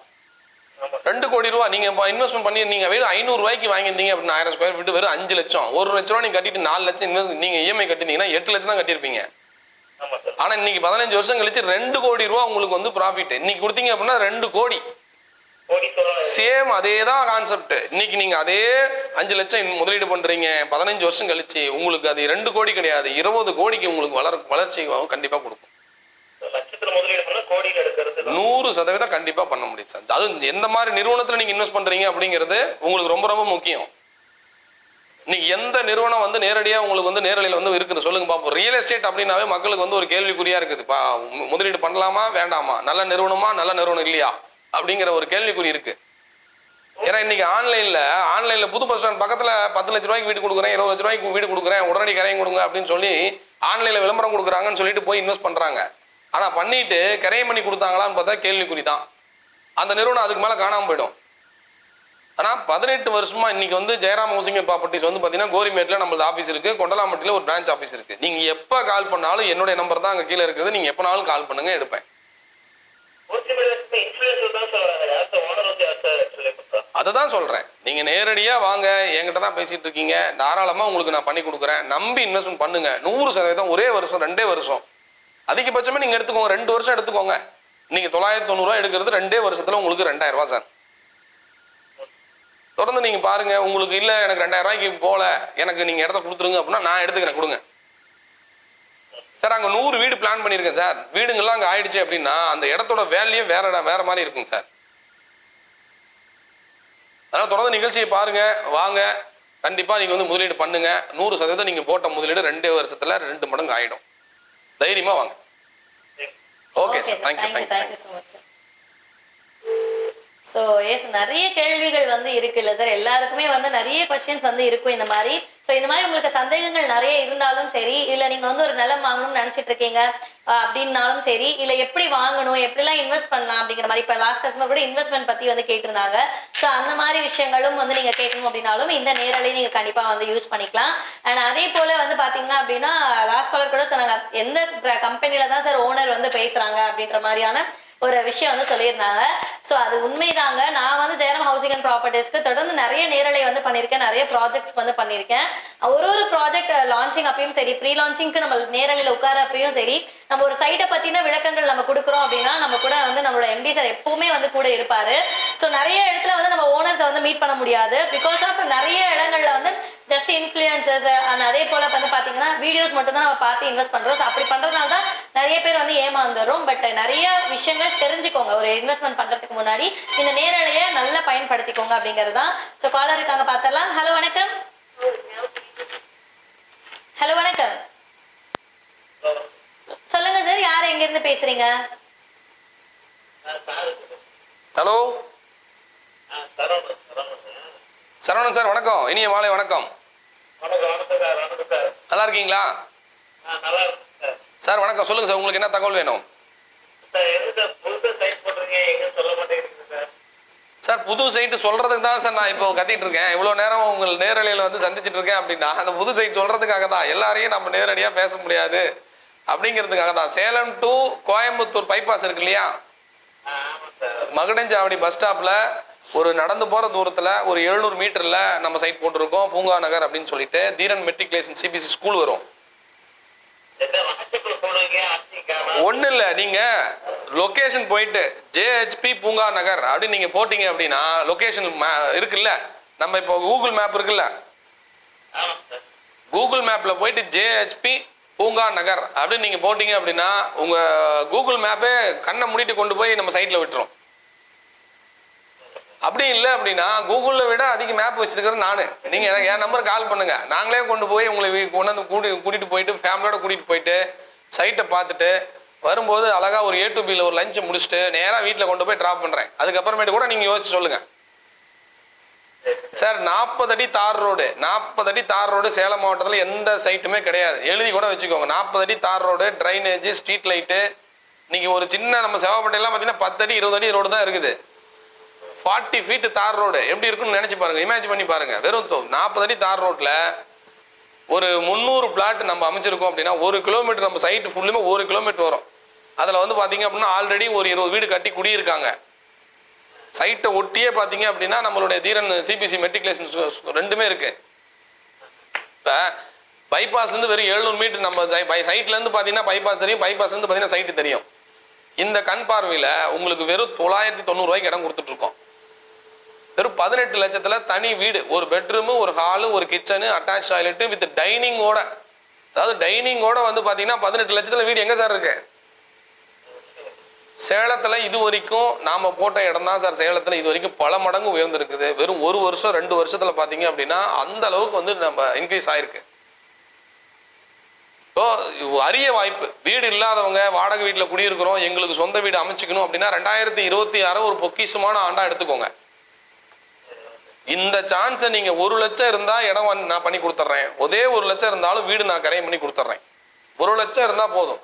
2 கோடி ரூபாய் நீங்க இன்வெஸ்ட்மெண்ட் பண்ணி நீங்க வெறும் 500 ரூபாய்க்கு வாங்கியிருந்தீங்க அப்படின்னா 1000 ஸ்கொயர் ஃபீட் வெறும் 5 லட்சம். 1 லட்சம் ரூபாய் நீங்க கட்டிட்டு 4 லட்சம் நீங்க இஎம்ஐ கட்டினீங்கன்னா 8 லட்சம் தான் கட்டியிருப்பீங்க. ஆனா இன்னைக்கு 15 வருஷம் கழிச்சு 2 கோடி ரூபாய் உங்களுக்கு வந்து ப்ராஃபிட். இன்னைக்கு கொடுத்தீங்க அப்படின்னா 2 கோடி. சேம் அதே தான் கான்செப்ட். இன்னைக்கு நீங்க அதே 5 லட்சம் முதலீடு பண்றீங்க, 15 வருஷம் கழிச்சு உங்களுக்கு அது 2 கோடி கிடையாது 20 கோடிக்கு உங்களுக்கு வளர்ச்சி கண்டிப்பா கொடுக்கும். 100% கண்டிப்பா பண்ண முடியும் சார். அது எந்த மாதிரி நிறுவனத்துல நீங்க இன்வெஸ்ட் பண்றீங்க அப்படிங்கிறது உங்களுக்கு ரொம்ப ரொம்ப முக்கியம். நீங்க எந்த நிறுவனம் வந்து நேரடியா உங்களுக்கு வந்து நேரலையில வந்து இருக்குது சொல்லுங்க பாப்போம். ரியல் எஸ்டேட் அப்படின்னாவே மக்களுக்கு வந்து ஒரு கேள்விக்குறியா இருக்குது. முதலீடு பண்ணலாமா வேண்டாமா, நல்ல நிறுவனமா நல்ல நிறுவனம் இல்லையா அப்படிங்கிற ஒரு கேள்விக்குறி இருக்கு. ஏன்னா இன்னைக்கு ஆன்லைன்ல புது பஸ் ஸ்டாண்ட் பக்கத்துல 10 லட்சம் ரூபாய்க்கு வீடு கொடுக்குறேன், 20 லட்சம் ரூபாய்க்கு வீடு கொடுக்குறேன், உடனடி கரையும் கொடுங்க அப்படின்னு சொல்லி ஆன்லைன்ல விளம்பரம் கொடுக்குறாங்கன்னு சொல்லிட்டு போய் இன்வெஸ்ட் பண்றாங்க. ஆனா பண்ணிட்டு கரையம் பண்ணி கொடுத்தாங்களான்னு பார்த்தா கேள்விக்குறி தான். அந்த நிறுவனம் அதுக்கு மேல காணாம போயிடும். ஆனா 18 வருஷமா இன்னைக்கு வந்து ஜெயராம் ஹவுசிங் ப்ராப்பர்ட்டிஸ் வந்து பாத்தீங்கன்னா கோரிமேட்ல நம்மளது ஆபீஸ் இருக்கு, கொண்டலாம்பட்டியில ஒரு பிரான்ச் ஆபீஸ் இருக்கு. நீங்க எப்ப கால் பண்ணாலும் என்னுடைய நம்பர் தான் அங்க கீழே இருக்குது. நீங்க எப்பனாலும் கால் பண்ணுங்க, எடுப்பேன். அததான் சொல்றேன். நீங்க நேரடியா வாங்க, என்கிட்ட தான் பேசிட்டு இருக்கீங்க, தாராளமா உங்களுக்கு நான் பண்ணி கொடுக்குறேன். நம்பி இன்வெஸ்ட்மெண்ட் பண்ணுங்க. 100% ஒரே வருஷம் 2 வருஷம் அதிகபட்சமே நீங்க எடுத்துக்கோங்க. 2 வருஷம் எடுத்துக்கோங்க. நீங்க 990 ரூபாய் எடுக்கிறது 2 வருஷத்துல உங்களுக்கு 2,000 ரூபாய் சார். தொடர்ந்து நீங்க பாருங்க. உங்களுக்கு இல்ல எனக்கு 2,000 ரூபாய்க்கு போல, எனக்கு நீங்க இடத்த கொடுத்துருங்க அப்படின்னா நான் எடுத்துக்கிறேன், கொடுங்க சார். அங்க 100 வீடு பிளான் பண்ணிருக்கேன் சார். வீடுங்கெல்லாம் அங்க ஆயிடுச்சு அப்படின்னா அந்த இடத்தோட வேல்யூ வேற மாதிரி இருக்கும் சார். அதனால தொடர்ந்து நிகழ்ச்சியை பாருங்க, வாங்க. கண்டிப்பா நீங்க வந்து முதலீடு பண்ணுங்க. 100% நீங்க போட்ட முதலீடு 2 வருஷத்துல 2 மடங்கு ஆயிடும். தைரியமா வாங்க. Okay sir, thank you so much sir. So yes, நிறைய கேள்விகள் வந்து இருக்கு இல்ல சார், எல்லாருக்குமே வந்து நிறைய கொஸ்டின்ஸ் வந்து இருக்கும் இந்த மாதிரி. ஸோ இந்த மாதிரி உங்களுக்கு சந்தேகங்கள் நிறைய இருந்தாலும் சரி, இல்லை நீங்க வந்து ஒரு நிலம் வாங்கணும்னு நினைச்சிட்டு இருக்கீங்க அப்படின்னாலும் சரி, இல்லை எப்படி வாங்கணும், எப்படிலாம் இன்வெஸ்ட் பண்ணலாம் அப்படிங்கிற மாதிரி, இப்போ லாஸ்ட் கஸ்டமர் கூட இன்வெஸ்ட்மெண்ட் பத்தி வந்து கேட்டிருந்தாங்க. ஸோ அந்த மாதிரி விஷயங்களும் வந்து நீங்க கேட்கணும் அப்படின்னாலும் இந்த நேரலை நீங்க கண்டிப்பா வந்து யூஸ் பண்ணிக்கலாம். அண்ட் அதே போல வந்து பாத்தீங்க அப்படின்னா லாஸ்ட் காலர் கூட சொன்னாங்க, எந்த கம்பெனில தான் சார் ஓனர் வந்து பேசுறாங்க அப்படின்ற மாதிரியான ஒரு விஷயம் வந்து சொல்லியிருந்தாங்க. ஸோ அது உண்மைதாங்க. நான் வந்து ஜெயராம் ஹவுசிங் அண்ட் ப்ராப்பர்ட்டிஸ்க்கு தொடர்ந்து நிறைய நேரலை வந்து பண்ணியிருக்கேன், நிறைய ப்ராஜெக்ட்ஸ் வந்து பண்ணியிருக்கேன். ஒரு ப்ராஜெக்ட் லான்ச்சிங் அப்பயும் சரி, ப்ரீ லான்ச்சிங்க்கு நம்ம நேரலையில் உட்கார அப்பயும் சரி, நம்ம ஒரு சைட்டை பத்தின விளக்கங்கள் நம்ம கொடுக்குறோம் அப்படின்னா நம்ம கூட வந்து நம்மளோட எம்டி சார் எப்பவுமே வந்து கூட இருப்பாரு. ஸோ நிறைய இடத்துல வந்து நம்ம ஓனர்ஸை வந்து மீட் பண்ண முடியாது. பிகாஸ் ஆஃப் நிறைய இடங்கள்ல வந்து ஜஸ்ட் இன்ஃப்ளூயன்சர்ஸ் அண்ட் அதே போல வந்து பாத்தீங்கன்னா வீடியோஸ் மட்டும் தான் நம்ம பார்த்து இன்வெஸ்ட் பண்றோம். ஸோ அப்படி பண்றதுனால தான் நிறைய பேர் வந்து ஏமாந்துடும். பட் நிறைய விஷயங்கள் தெரிஞ்சுக்கோங்க. ஒரு இன்வெஸ்ட்மெண்ட் பண்றதுக்கு முன்னாடி இந்த நேரலையை நல்லா பயன்படுத்திக்கோங்க அப்படிங்கிறது தான். ஸோ காலர் இருக்காங்க, பார்த்துடலாம். ஹலோ வணக்கம். ஹலோ வணக்கம், சொல்லுங்க சார், யார் எங்க இருந்து பேசுறீங்க? ஹலோ சரவணன் சார், வணக்கம். இனிய மாலை வணக்கம். நல்லா இருக்கீங்களா சார்? வணக்கம், சொல்லுங்க சார், உங்களுக்கு என்ன தகவல் வேணும் சார்? புது சைட்டு சொல்றதுக்கு தான் சார் நான் இப்போ கத்திட்டு இருக்கேன். இவ்வளவு நேரம் உங்கள் நேரலையில வந்து சந்திச்சுட்டு இருக்கேன் அப்படின்னா அந்த புது சைட் சொல்றதுக்காக தான். எல்லாரையும் நம்ம நேரடியா பேச முடியாது அப்படிங்கிறதுக்காக தான். சேலம் டு கோயம்புத்தூர் பைபாஸ் இருக்கு இல்லையா, மகுடஞ்சாவடி பஸ் ஸ்டாப்ல ஒரு நடந்து போற தூரத்துல ஒரு 700 மீட்டர்ல நம்ம சைட் போட்டிருக்கோம். பூங்கா நகர் அப்படின்னு சொல்லிட்டு தீரன் மெட்ரிகுலேஷன் சிபிசி ஸ்கூல் வரும். ஒண்ணு இல்ல, நீங்க லொகேஷன் போயிட்டு ஜேஹெச்பி பூங்கா நகர் அப்படின்னு நீங்க போட்டீங்க அப்படின்னா லொகேஷன் இருக்குல்ல, நம்ம இப்போ கூகுள் மேப் இருக்குல்ல, கூகுள் மேப்ல போயிட்டு ஜேஹெச்பி பூங்கா நகர் அப்படின்னு நீங்க போட்டீங்க அப்படின்னா உங்க கூகுள் மேப்பே கண்ணை மூடிட்டு கொண்டு போய் நம்ம சைட்ல விட்டுரும். அப்படி இல்லை அப்படின்னா கூகுளில் விட அதிக மேப் வச்சிருக்கிறது நானு. நீங்க எனக்கு என் நம்பர் கால் பண்ணுங்க, நாங்களே கொண்டு போய் உங்களை கொண்டு வந்து கூட்டிட்டு போயிட்டு ஃபேமிலியோட கூட்டிட்டு போயிட்டு சைட்டை பார்த்துட்டு வரும்போது அழகா ஒரு A to Bல ஒரு லஞ்ச் முடிச்சுட்டு நேராக வீட்டில் கொண்டு போய் ட்ராப் பண்றேன். அதுக்கப்புறமேட்டு கூட நீங்க யோசிச்சு சொல்லுங்க சார். 40 அடி தார் ரோடு, 40 அடி தார் ரோடு சேலம் மாவட்டத்தில் எந்த சைட்டுமே கிடையாது. எழுதி கூட வச்சுக்கோங்க. 40 அடி தார் ரோடு, ட்ரைனேஜ், ஸ்ட்ரீட் லைட்டு. நீங்க ஒரு சின்ன நம்ம செவப்பட்டையெல்லாம் பார்த்தீங்கன்னா 10 அடி 20 அடி ரோடு தான் இருக்குது. 40 feet தார் ரோடு எப்படி இருக்குன்னு நினைச்சு பாருங்க, இமேஜின் பண்ணி பாருங்க. வெறும் 40 அடி தார் ரோட்ல ஒரு 300 பிளாட் நம்ம அமைச்சிருக்கோம் அப்படின்னா 1 கிலோமீட்டர் நம்ம சைட்டு ஃபுல்லுமே 1 கிலோமீட்டர் வரும். அதில் வந்து பார்த்தீங்க அப்படின்னா ஆல்ரெடி ஒரு 20 வீடு கட்டி குடியிருக்காங்க. சைட்டை ஒட்டியே பார்த்தீங்க அப்படின்னா நம்மளுடைய தீரன் சிபிசி மெட்ரிகுலேஷன் ரெண்டுமே இருக்கு. இப்போ பைபாஸ்லேருந்து வெறும் 700 மீட்டர் நம்ம சைட்லேருந்து பார்த்தீங்கன்னா பைபாஸ் தெரியும், பைபாஸ்லேருந்து பார்த்தீங்கன்னா சைட்டு தெரியும். இந்த கண் பார்வையில் உங்களுக்கு வெறும் 990 ரூபாய்க்கு இடம் கொடுத்துட்டு இருக்கோம். வெறும் 18 லட்சத்துல தனி வீடு, ஒரு பெட்ரூமு, ஒரு ஹாலு, ஒரு கிச்சனு, அட்டாச் டாய்லெட் வித் டைனிங்கோட. அதாவது டைனிங்கோட வந்து பாத்தீங்கன்னா 18 லட்சத்துல வீடு எங்க சார் இருக்கு? சேலத்துல இது வரைக்கும் நாம போட்ட இடம் தான் சார் சேலத்துல இது வரைக்கும் பல மடங்கு உயர்ந்திருக்குது. வெறும் 1 வருஷம் 2 வருஷத்துல பாத்தீங்க அப்படின்னா அந்த அளவுக்கு வந்து நம்ம இன்க்ரீஸ் ஆயிருக்கு. அரிய வாய்ப்பு. வீடு இல்லாதவங்க வாடகை வீட்டுல குடியிருக்கிறோம், எங்களுக்கு சொந்த வீடு அமைச்சுக்கணும் அப்படின்னா 2026 ஒரு பொக்கிஷமான ஆண்டா எடுத்துக்கோங்க. இந்த சான்ஸை நீங்க 1 லட்சம் இருந்தா இடம் நான் பண்ணி கொடுத்துட்றேன். ஒரே 1 லட்சம் இருந்தாலும் வீடு நான் கரையம் பண்ணி கொடுத்துட்றேன். 1 லட்சம் இருந்தா போதும்.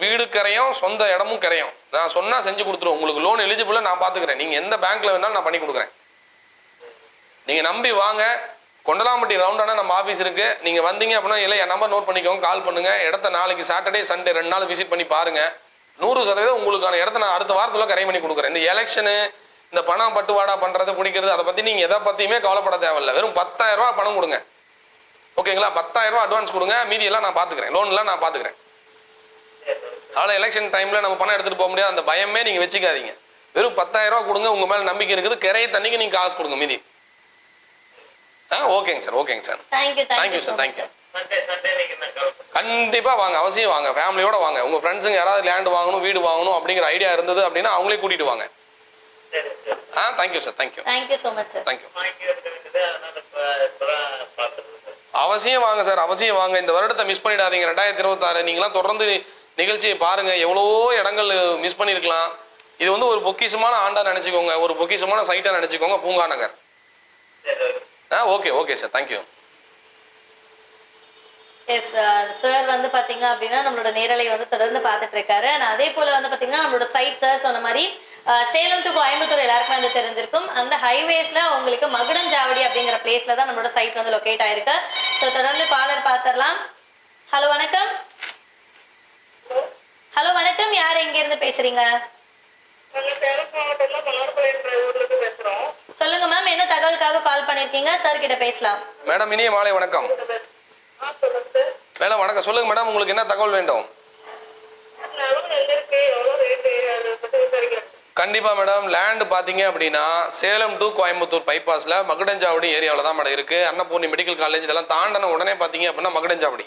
வீடு கரையும், சொந்த இடமும் கரையும். நான் சொன்னா செஞ்சு கொடுத்துருவோம். உங்களுக்கு லோன் எலிஜிபிளா நான் பாத்துக்கிறேன். நீங்க எந்த பேங்க்ல வேணாலும் நான் பண்ணி கொடுக்குறேன். நீங்க நம்பி வாங்க. கொண்டலாம்பட்டி ரவுண்டானா நம்ம ஆஃபீஸ் இருக்கு. நீங்க வந்தீங்க அப்படின்னா இல்லை என் நம்பர் நோட் பண்ணிக்கோங்க, கால் பண்ணுங்க. இடத்த நாளைக்கு சாட்டர்டே சண்டே 2 நாள் விசிட் பண்ணி பாருங்க. 100% உங்களுக்கான இடத்த நான் அடுத்த வாரத்துல கரை பண்ணி கொடுக்குறேன். இந்த எலெக்ஷனு, இந்த பணம் பட்டுவாடா பண்றது பிடிக்கிறது அதை பத்தி நீங்க எதை பத்தியுமே கவலைப்பட தேவையில்லை. வெறும் 10,000 ரூபாய் பணம் கொடுங்க, ஓகேங்களா? 10,000 ரூபாய் அட்வான்ஸ் கொடுங்க, மீதி எல்லாம் நான் பாத்துக்கிறேன். லோன் எல்லாம் நான் பாத்துக்கிறேன். அதனால எலெக்ஷன் டைம்ல நம்ம பணம் எடுத்துட்டு போக முடியாது, அந்த பயமே நீங்க வச்சுக்காதீங்க. வெறும் 10,000 ரூபாய் கொடுங்க, உங்க மேல நம்பிக்கை இருக்குது. கிரைய தண்ணிக்கு நீங்க காசு கொடுங்க, மீதி. ஓகேங்க சார், ஓகேங்க சார். Thank you sir, thank you. கண்டிப்பா வாங்க, அவசியம் வாங்க, ஃபேமிலியோட வாங்க. உங்க ஃப்ரெண்ட்ஸுங்க யாராவது லேண்ட் வாங்கணும், வீடு வாங்கணும் அப்படிங்கிற ஐடியா இருந்தது அப்படின்னா அவங்களே கூட்டிட்டு வாங்க. Thank you sir, thank you. Thank you so much sir. Thank you. அவசியம் வாங்க சார், அவசியம் வாங்க. இந்த வருடத்தை மிஸ் பண்ணிடாதீங்க. 2026 நீங்களாம் தொடர்ந்து நிகழ்ச்சியை பாருங்க. எவ்வளவோ இடங்கள் மிஸ் பண்ணிருக்கலாம். இது வந்து ஒரு பொக்கிஷமான ஆண்டா நினைச்சுக்கோங்க, ஒரு பொக்கிஷமான சைட்டா நினைச்சுக்கோங்க, Poonga Nagar. Okay okay sir, thank you. Yes sir வந்து பாத்தீங்க அப்படின்னா நம்மளோட நேரலை வந்து தொடர்ந்து பார்த்துட்டு இருக்காரு. அதே போல வந்து பாத்தீங்கன்னா நம்மளோட சைட் சார் சொன்ன மாதிரி சேலம் டு கோயம்புத்தூர் எல்லாருக்குமே வந்து தெரிஞ்சிருக்கும். அந்த ஹைவேஸ்ல உங்களுக்கு மகுடஞ்சாவடி அப்படிங்கிற பிளேஸ்ல தான் நம்மளோட சைட் வந்து லொகேட் ஆயிருக்கு. ஸோ தொடர்ந்து காலர் பார்த்துடலாம். ஹலோ வணக்கம். ஹலோ வணக்கம், மேம் யார் எங்க இருந்து பேசுறீங்க? நாங்க சேலம் மாவட்டம்ல மன்னார்பாளையம்ன்ற ஊர்ல இருந்து பேசுறோம். சொல்லுங்க மேம், என்ன தகவலுக்காக கால் பண்ணிருக்கீங்க? சார் கிட்ட பேசலாம். மேடம் இனிய மாலை வணக்கம். சொல்லுங்க சார். மேடம் வணக்கம், சொல்லுங்க மேடம், உங்களுக்கு என்ன தகவல் வேண்டும்? நிலம் எங்க இருக்கு, எவ்வளவு ரேட்டு, அதை பத்தி விசாரிக்கலாம். கண்டிப்பா மேடம், லேண்ட் பாத்தீங்க அப்படின்னா சேலம் டு கோயம்புத்தூர் பைபாஸ்ல மகுடஞ்சாவடி ஏரியாவில் தான் மேடம் இருக்கு. அன்னபூர்ணி மெடிக்கல் காலேஜ் இதெல்லாம் தாண்டின உடனே பாத்தீங்க அப்படின்னா மகுடஞ்சாவடி.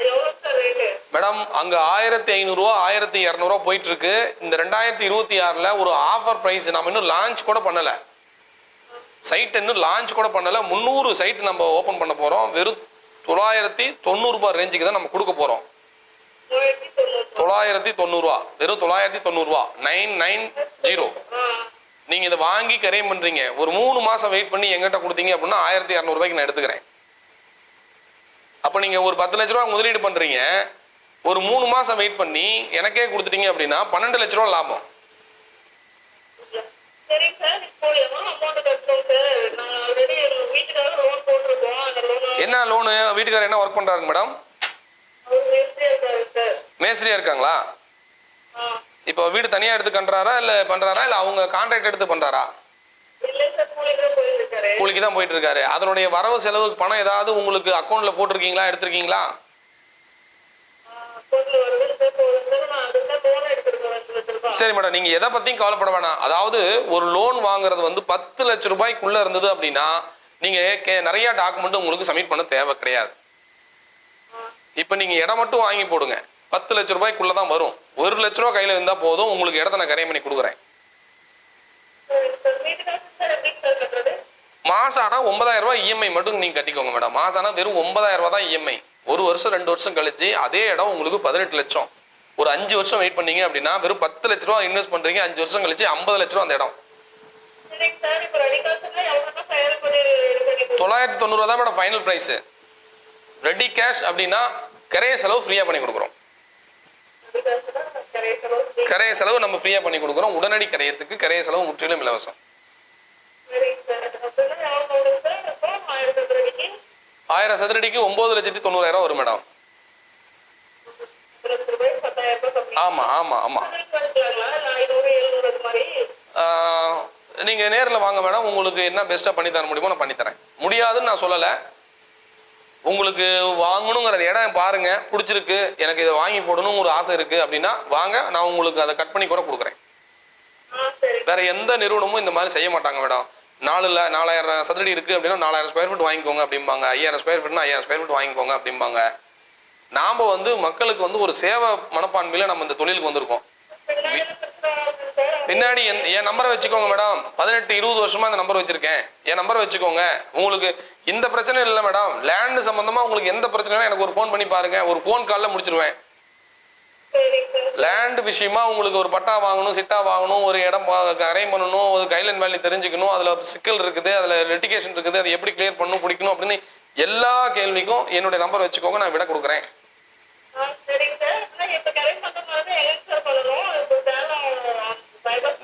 எவ்வளவு சார் ரேட்டு? மேடம் அங்க 1500 ரூபா 1200 ரூபா போயிட்டு இருக்கு. இந்த 2026ல ஒரு ஆஃபர் பிரைஸ் நம்ம இன்னும் லான்ச் கூட பண்ணல. சைட் இன்னும் லான்ச் கூட பண்ணல. 300 சைட் நம்ம ஓபன் பண்ண போறோம். வெறும் 990 ரூபாய் ரேஞ்சுக்கு தான் நம்ம கொடுக்க போறோம். 990 ரூபா, வெறும் 990 ரூபா, 990. நீங்க இதை வாங்கி கரையம் பண்றீங்க, ஒரு 3 மாசம் வெயிட் பண்ணி எங்கிட்ட கொடுத்தீங்க அப்படின்னா 1200 ரூபாய்க்கு நான் எடுத்துக்கிறேன். அப்ப நீங்க ஒரு 10 லட்ச ரூபா முதலீடு பண்றீங்க, ஒரு 3 மாசம் வெயிட் பண்ணி எனக்கே கொடுத்துட்டீங்க அப்படின்னா 12 லட்ச ரூபா லாபம். சரி சார், இப்போ எவ்வளவு அமௌண்ட் கட்டணும் சார்? நான் ஆல்ரெடி வீட்டுக்காக லோன் போட்டிருக்கோம். அந்த லோன் என்ன லோனு? வீட்டுக்காரர் என்ன ஒர்க் பண்றாருங்க மேடம்? அவர் மேஸ்திரியா இருக்காரு சார். மேஸ்திரியா இருக்காங்களா? இப்போ வீடு தனியா எடுத்து பண்றாரா இல்ல அவங்க கான்ட்ராக்ட் எடுத்து பண்றாரா? இல்ல சார், கூலிக்கு தான் போயிருக்காரு. கூலிக்கு தான் போயிட்டு இருக்காரு. அதனுடைய வரவு செலவுக்கு பணம் ஏதாவது உங்களுக்கு அக்கௌண்ட்ல போட்டிருக்கீங்களா, எடுத்திருக்கீங்களா? அக்கௌண்ட்ல வருது சார், போகுது சார். நான் அதுக்கு லோன் எடுத்துருக்கேன் 2 லட்ச ரூபாய். சரி மேடம், நீங்க எதை பத்தியும் கவலைப்பட வேணாம். அதாவது ஒரு லோன் வாங்குறது வந்து 10 லட்ச ரூபாய்க்குள்ள இருந்தது அப்படின்னா நீங்க நிறைய டாக்குமெண்ட் உங்களுக்கு சப்மிட் பண்ண தேவை கிடையாது. இப்ப நீங்க இடம் மட்டும் வாங்கி போடுங்க, 10 லட்ச ரூபாய்க்குள்ளதான் வரும். 1 லட்ச ரூபாய் கையில இருந்தா போதும், உங்களுக்கு இடத்த நான் கரையம் பண்ணி கொடுக்குறேன். மாசம் ஆனா 9000 ரூபாய் இஎம்ஐ மட்டும் நீங்க கட்டிக்கோங்க மேடம். மாசம் ஆனா வெறும் 9000 ரூபாய் தான் இஎம்ஐ. 1 வருஷம் 2 வருஷம் கழிச்சு அதே இடம் உங்களுக்கு 18 லட்சம். ஒரு 5 வருஷம் வெயிட் பண்ணீங்க அப்படின்னா வெறும் 10 லட்ச ரூபாய் இன்வெஸ்ட் பண்றீங்க, 5 வருஷம் கழிச்சு 50 லட்ச ரூபாய் அந்த இடம். 990 தான் madam final price. Ready cash அப்படின்னா கரைய செலவு ஃப்ரீயா பண்ணி கொடுக்குறோம். கரைய செலவு நம்ம ஃப்ரீயா பண்ணி கொடுக்குறோம். உடனடி கரையத்துக்கு கரைய செலவு முற்றிலும் இலவசம். 1000 சதுரடிக்கு 9,90,000 வரும் மேடம். ஆமா ஆமா ஆமா. நீங்க நேரில் வாங்க மேடம், உங்களுக்கு என்ன பெஸ்டா பண்ணி தர முடியுமோ நான் பண்ணி தரேன். முடியாதுன்னு நான் சொல்லலை. உங்களுக்கு வாங்கணுங்கிற இடம் பாருங்க, பிடிச்சிருக்கு, எனக்கு இதை வாங்கி போடணும் ஒரு ஆசை இருக்கு அப்படின்னா வாங்க, நான் உங்களுக்கு அதை கட் பண்ணி கூட கொடுக்குறேன். வேற எந்த நிறுவனமும் இந்த மாதிரி செய்ய மாட்டாங்க மேடம். 4000 சதுரடி இருக்கு அப்படின்னா 4000 ஸ்கொயர் ஃபீட் வாங்கிக்கோங்க அப்படிம்பாங்க. 5000 ஸ்கொயர் ஃபீட்னா 5000 ஸ்கொயர் ஃபீட் வாங்கிக்கோங்க அப்படிம்பாங்க. நாம வந்து மக்களுக்கு வந்து ஒரு சேவை மனப்பான்மையில நம்ம இந்த தொழிலுக்கு வந்திருக்கோம். பின்னாடி என் நம்பரை வச்சுக்கோங்க மேடம். 18-20 வருஷமா இந்த நம்பர் வச்சிருக்கேன். என் நம்பரை வச்சுக்கோங்க. உங்களுக்கு இந்த பிரச்சனை இல்லை மேடம். லேண்ட் சம்பந்தமா உங்களுக்கு எந்த பிரச்சனையும் எனக்கு ஒரு ஃபோன் பண்ணி பாருங்க, ஒரு ஃபோன் கால்ல முடிச்சிருவேன். லேண்ட் விஷயமா உங்களுக்கு ஒரு பட்டா வாங்கணும், சிட்டா வாங்கணும், ஒரு இடம் அரேஞ்ச் பண்ணணும், ஒரு கைலன் வேல்யூ தெரிஞ்சுக்கணும், அதுல சிக்கல் இருக்குது, அதுல லிட்டிகேஷன் இருக்குது, அது எப்படி கிளியர் பண்ணணும், பிடிக்கணும் அப்படின்னு எல்லா கேள்விக்கும் என்னுடைய நம்பர் வச்சுக்கோங்க, நான் விட கொடுக்குறேன்.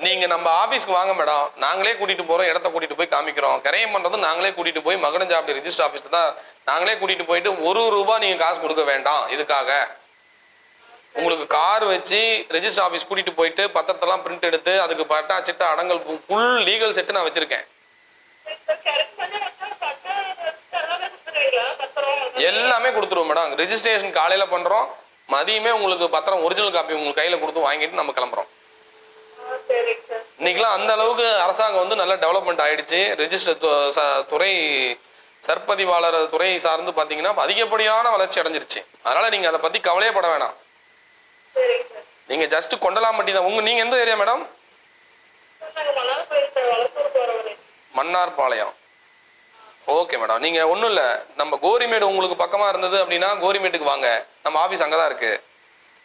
நீங்க நம்ம ஆபீஸ்க்கு வாங்க மேடம், நாங்களே கூட்டிட்டு போறோம், இடத்த கூட்டிட்டு போய் காமிக்கிறோம். கரையம் பண்றது நாங்களே கூட்டிட்டு போய் மகுடஞ்சாவடி ரிஜிஸ்டர் ஆபீஸ்ல தான் நாங்களே கூட்டிட்டு போயிட்டு 1 ரூபாய் நீங்க காசு கொடுக்க வேண்டாம். இதுக்காக உங்களுக்கு கார் வச்சு ரெஜிஸ்டர் ஆபீஸ் கூட்டிட்டு போயிட்டு பத்திரத்தெல்லாம் பிரிண்ட் எடுத்து அதுக்கு பட்டா சிட்டா அடங்கல் ஃபுல் லீகல் செட்டு நான் வச்சிருக்கேன். எல்லாமே கொடுத்துருவோம் மேடம். ரெஜிஸ்ட்ரேஷன் காலையில பண்றோம், மதியமே உங்களுக்கு பத்திரம் ஒரிஜினல் காப்பி உங்களுக்கு கையில கொடுத்து வாங்கிட்டு நம்ம கிளம்புறோம். இன்னைக்கெல்லாம் அந்த அளவுக்கு அரசாங்கம் வந்து நல்லா டெவலப்மெண்ட் ஆயிடுச்சு. ரெஜிஸ்டர் துறை சர்பதிவாளர் துறை சார்ந்து பாத்தீங்கன்னா அதிகப்படியான வளர்ச்சி அடைஞ்சிருச்சு. அதனால நீங்க அதை பத்தி கவலையே பட வேணாம். நீங்க ஜஸ்ட் கொண்டலாம்பட்டி தான். நீங்க எந்த area madam? Mannarpalayam. Okay madam, நீங்க ஒன்றும் இல்லை, நம்ம கோரிமேடு உங்களுக்கு பக்கமா இருந்தது அப்படின்னா கோரிமேட்டுக்கு வாங்க, நம்ம ஆஃபீஸ் அங்கே தான் இருக்கு.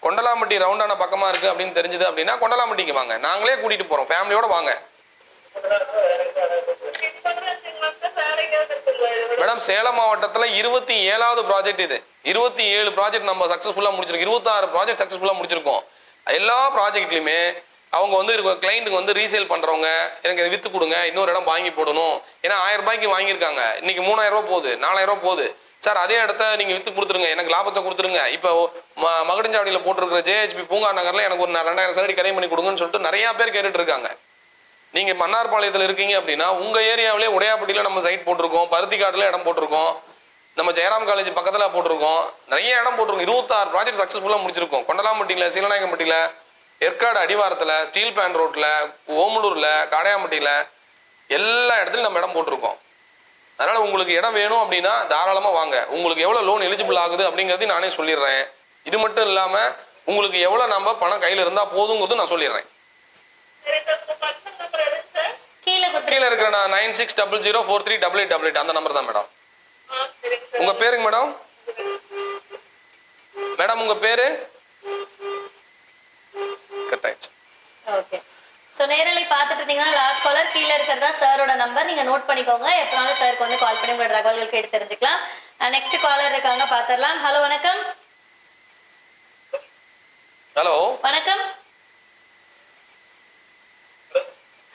கொண்டலாம்பட்டி ரவுண்டான பக்கமா இருக்கு அப்படின்னு தெரிஞ்சது அப்படின்னா கொண்டலாம்பட்டிக்கு வாங்க, நாங்களே கூட்டிட்டு போறோம், ஃபேமிலியோட வாங்க மேடம். சேலம் மாவட்டத்தில் 27வது ப்ராஜெக்ட் இது. 27 ப்ராஜெக்ட் நம்ம சக்ஸஸ்ஃபுல்லாக முடிச்சிருக்கோம். 26 ப்ராஜெக்ட் சக்ஸஸ்ஃபுல்லாக முடிச்சிருக்கோம். எல்லா ப்ராஜெக்ட்லையுமே அவங்க வந்து கிளைண்ட்டுக்கு வந்து ரீசேல் பண்றவங்க எனக்கு இதை வித்து கொடுங்க, இன்னொரு இடம் வாங்கி போடணும். ஏன்னா 1000 ரூபாய்க்கு வாங்கியிருக்காங்க, இன்னைக்கு 3000 ரூபாய் போகுது, 4000 ரூபாய் போகுது. சார் அதே இடத்த நீங்க வித்து கொடுத்துருங்க, எனக்கு லாபத்தை கொடுத்துருங்க. இப்போ மகுடஞ்சாவடியில் போட்டிருக்கிற ஜேஹெச்பி பூங்கா நகர்ல எனக்கு ஒரு 2000 சதுரடி கரை பண்ணி கொடுங்கன்னு சொல்லிட்டு நிறைய பேர் கேட்டுட்டு இருக்காங்க. நீங்க மன்னார்பாளையத்தில் இருக்கீங்க அப்படின்னா உங்க ஏரியாவிலே உடையாப்பட்டியில நம்ம சைட் போட்டிருக்கோம், பருத்திக்காட்டுல இடம் போட்டிருக்கோம், நம்ம ஜெயராம் காலேஜ் பக்கத்துல போட்டிருக்கோம், நிறைய இடம் போட்டிருக்கோம். 26 ப்ராஜெக்ட் சக்சஸ்ஃபுல்லா முடிச்சிருக்கோம். கொண்டலாம்பட்டியில, சீலநாயக்கம்பட்டியில, ஏற்காடு அடிவாரத்துல, ஸ்டீல் பிளான்ட் ரோட்ல, ஓமலூர்ல, காடையாம்பட்டியில எல்லா இடத்துலையும் நம்ம இடம் போட்டிருக்கோம். அதனால உங்களுக்கு இடம் வேணும் அப்படின்னா தாராளமா வாங்க. உங்களுக்கு எவ்வளவு லோன் எலிஜிபிள் ஆகுது அப்படிங்கிறதையும் நானே சொல்லிடுறேன். இது மட்டும் இல்லாம உங்களுக்கு எவ்வளவு நம்ம பணம் கையில இருந்தா போதுங்கிறது நான் சொல்லிடுறேன். கீழே இருக்கிற நான் 9600438888 அந்த நம்பர் தான் மேடம். உங்க பேருங்க மேடம்? மேடம் உங்க பேரு? கட் ஆயிடுச்சு. ஓகே. சோ நேரலை பார்த்துட்டு இருந்தீங்கன்னா லாஸ்ட் காலர் கீழ இருக்கிறதா சாரோட நம்பர், நீங்க நோட் பண்ணிக்கோங்க. எப்பனாலும் சாருக்கு வந்து கால் பண்ணி உங்களோட தகவல்கள் கேட்டு தெரிஞ்சுக்கலாம். நெக்ஸ்ட் காலர் இருக்காங்க, பாத்திரலாம். ஹலோ வணக்கம். ஹலோ வணக்கம்.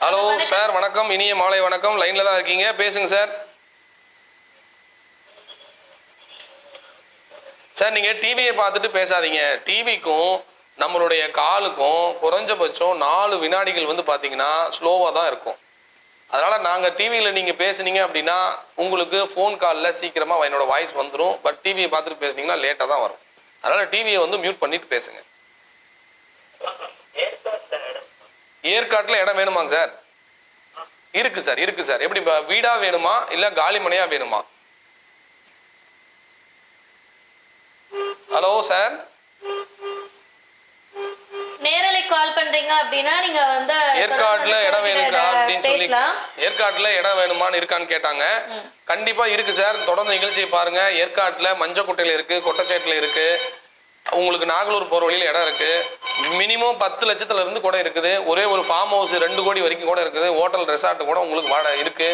ஹலோ சார் வணக்கம், இனிய மாலை வணக்கம். லைன்ல தான் இருக்கீங்க, பேசுங்க சார். சார் நீங்க டிவியை பார்த்துட்டு பேசாதீங்க. டிவிக்கும் நம்மளுடைய காலுக்கும் குறைஞ்சபட்சம் 4 வினாடிகள் வந்து பாத்தீங்கன்னா ஸ்லோவா தான் இருக்கும். அதனால நாங்க டிவியில நீங்க பேசுனீங்க அப்படின்னா உங்களுக்கு ஃபோன் காலில் சீக்கிரமா என்னோட வாய்ஸ் வந்துடும். பட் டிவியை பார்த்துட்டு பேசுனீங்கன்னா லேட்டா தான் வரும். அதனால டிவியை வந்து மியூட் பண்ணிட்டு பேசுங்க. ஏற்காட்டுல இடம் வேணுமாங்க சார்? இருக்கு சார், இருக்கு சார். எப்படி வீடா வேணுமா இல்ல காலி மனையா வேணுமா? ஹலோ சார், நேரலை கால் பண்றீங்க அப்படின்னா நீங்க வந்து ஏற்காட்டுல இடம் வேணுக்கா அப்படின்னு சொல்லி பேசலாம். ஏற்காட்டுல இடம் வேணுமான்னு இருக்கான்னு கேட்டாங்க. கண்டிப்பா இருக்கு சார். தொடர்ந்து நிகழ்ச்சியை பாருங்க. ஏற்காட்டுல மஞ்சக்குட்டையில இருக்கு, கொட்டச்சேட்டுல இருக்கு, உங்களுக்கு நாகலூர் போற வழியில இடம் இருக்கு. மினிமம் 10 லட்சத்துல இருந்து கூட இருக்குது. ஒரே ஒரு ஃபார்ம் ஹவுஸ் 2 கோடி வரைக்கும் கூட இருக்குது. ஹோட்டல் ரெசார்ட் கூட உங்களுக்கு வாடகை இருக்கு.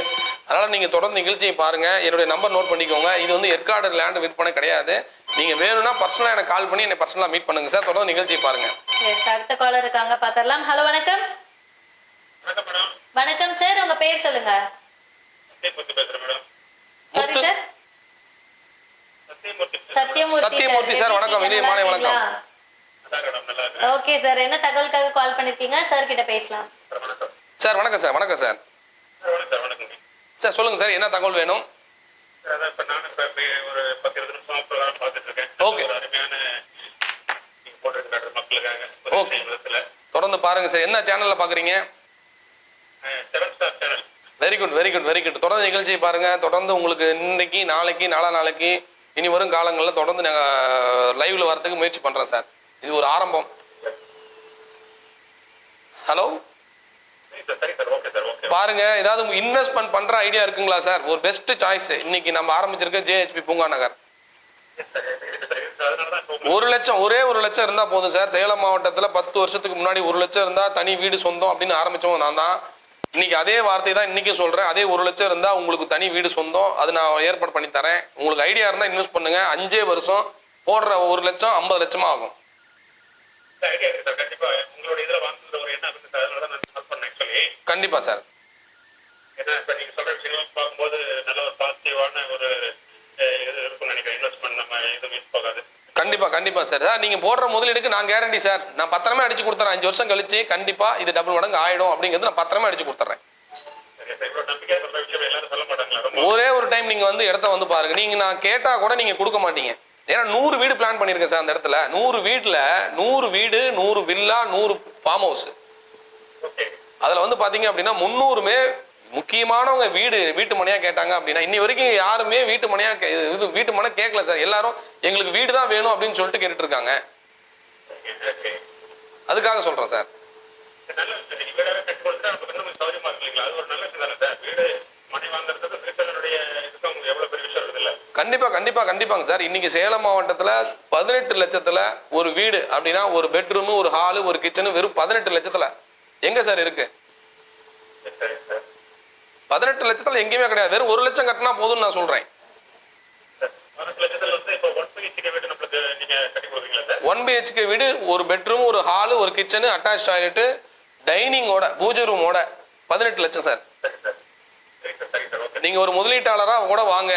அதனால நீங்க தொடர்ந்து நிகழ்ச்சியை பாருங்க. என்னுடைய நம்பர் நோட் பண்ணிக்கோங்க. இது வந்து ஏற்காடு லேண்ட் விற்பனை கிடையாது. நீங்க வேணும்னா பர்சனலா எனக்கு கால் பண்ணி என்னை பர்சனலா மீட் பண்ணுங்க சார். தொடர்ந்து நிகழ்ச்சியை பாருங்க. அடுத்த காலர் இருக்காங்க, பாத்திரலாம். ஹலோ வணக்கம். வணக்கம் சார், உங்க பேர் சொல்லுங்க. Sorry sir. சத்தியமூர்த்தி சார் வணக்கம். இனிய மாலை வணக்கம். ஓகே சார், என்ன தகவலுக்காக கால் பண்ணிருக்கீங்க? சார் கிட்ட பேசலாம். சார் வணக்கம் சார். வணக்கம் சார். சார் சொல்லுங்க சார், என்ன தகவல் வேணும்? ஓகே ஓகே, தொடர்ந்து பாருங்க சார். என்ன சேனல்ல பாக்குறீங்க? Very good very good very good. தொடர்ந்து நிகழ்ச்சியை பாருங்க. தொடர்ந்து உங்களுக்கு இன்னைக்கு நாளைக்கு நாளைக்கு இனி வரும் காலங்களில் தொடர்ந்து நாங்கள் லைவ்ல வரதுக்கு முயற்சி பண்றோம் சார். இது ஒரு ஆரம்பம். ஹலோ பாருங்க, ஏதாவது இன்வெஸ்ட்மெண்ட் பண்ற ஐடியா இருக்குங்களா சார்? ஒரு பெஸ்ட் சாய்ஸ் இன்னைக்கு நம்ம ஆரம்பிச்சிருக்க ஜேஹெச்பி பூங்கா நகர். 1 லட்சம், ஒரே 1 லட்சம் இருந்தா போதும் சார். சேலம் மாவட்டத்துல 10 வருஷத்துக்கு முன்னாடி 1 லட்சம் இருந்தா தனி வீடு சொந்தம் அப்படின்னு ஆரம்பிச்சவங்க நான் தான். இன்னைக்கு அதே வார்த்தை தான் இன்னைக்கு சொல்றேன். அதே 1 லட்சம் இருந்தா உங்களுக்கு தனி வீடு சொந்தம், அது நான் ஏற்பாடு பண்ணி தரேன். உங்களுக்கு ஐடியா இருந்தா இன்வெஸ்ட் பண்ணுங்க. 5 வருஷம் போடுற 1 லட்சம் 50 லட்சமா ஆகும். கண்டிப்பா சார். கண்டிப்பா கண்டிப்பா சார். சார் நீங்க போடுற முதலீடுக்கு நான் கேரண்டி சார். நான் பத்திரமே அடிச்சு கொடுத்துறேன். 5 வருஷம் கழிச்சு கண்டிப்பா இது டபுள் மடங்கு ஆயிடும் அப்படிங்கிறது நான் பத்திரமே அடிச்சு கொடுத்துறேன். ஒரே ஒரு டைம் நீங்க வந்து இடத்த வந்து பாருங்க. நீங்க நான் கேட்டா கூட நீங்க கொடுக்க மாட்டீங்க. ஏன்னா 100 வீடு பிளான் பண்ணிருக்கேன் சார் அந்த இடத்துல. 100 வீட்டுல 100 வீடு, 100 வில்லா, 100 ஃபார்ம் ஹவுஸ். அதுல வந்து பாத்தீங்க அப்படின்னா 300மே முக்கியமானவங்க வீட்டு மனையா கேட்டாங்க அப்படின்னா இன்னி வரைக்கும் யாருமே வீட்டு மனையா இது வீட்டு மனை கேட்கல சார். எல்லாரும் எங்களுக்கு வீடு தான் வேணும் அப்படின்னு சொல்லிட்டு கேட்டுட்டு இருக்காங்க. அதுக்காக சொல்றேன் சார். கண்டிப்பா கண்டிப்பா கண்டிப்பாங்க சார். இன்னைக்கு சேலம் மாவட்டத்துல 18 லட்சத்துல ஒரு வீடு அப்படின்னா ஒரு பெட்ரூம், ஒரு ஹாலு, ஒரு கிச்சனு வெறும் 18 லட்சத்துல எங்க சார் இருக்கு? 18 லட்சத்துல எங்கேயுமே கிடையாது. வெறும் 1 லட்சம் கட்டினா போதும்னு நான் சொல்றேன். 1 BHK வீடு, ஒரு பெட்ரூம், ஒரு ஹாலு, ஒரு கிச்சனு, அட்டாச் டாய்லெட், டைனிங்கோட, பூஜை ரூமோட 18 லட்சம் சார். நீங்க ஒரு முதலீட்டாளரா கூட வாங்க.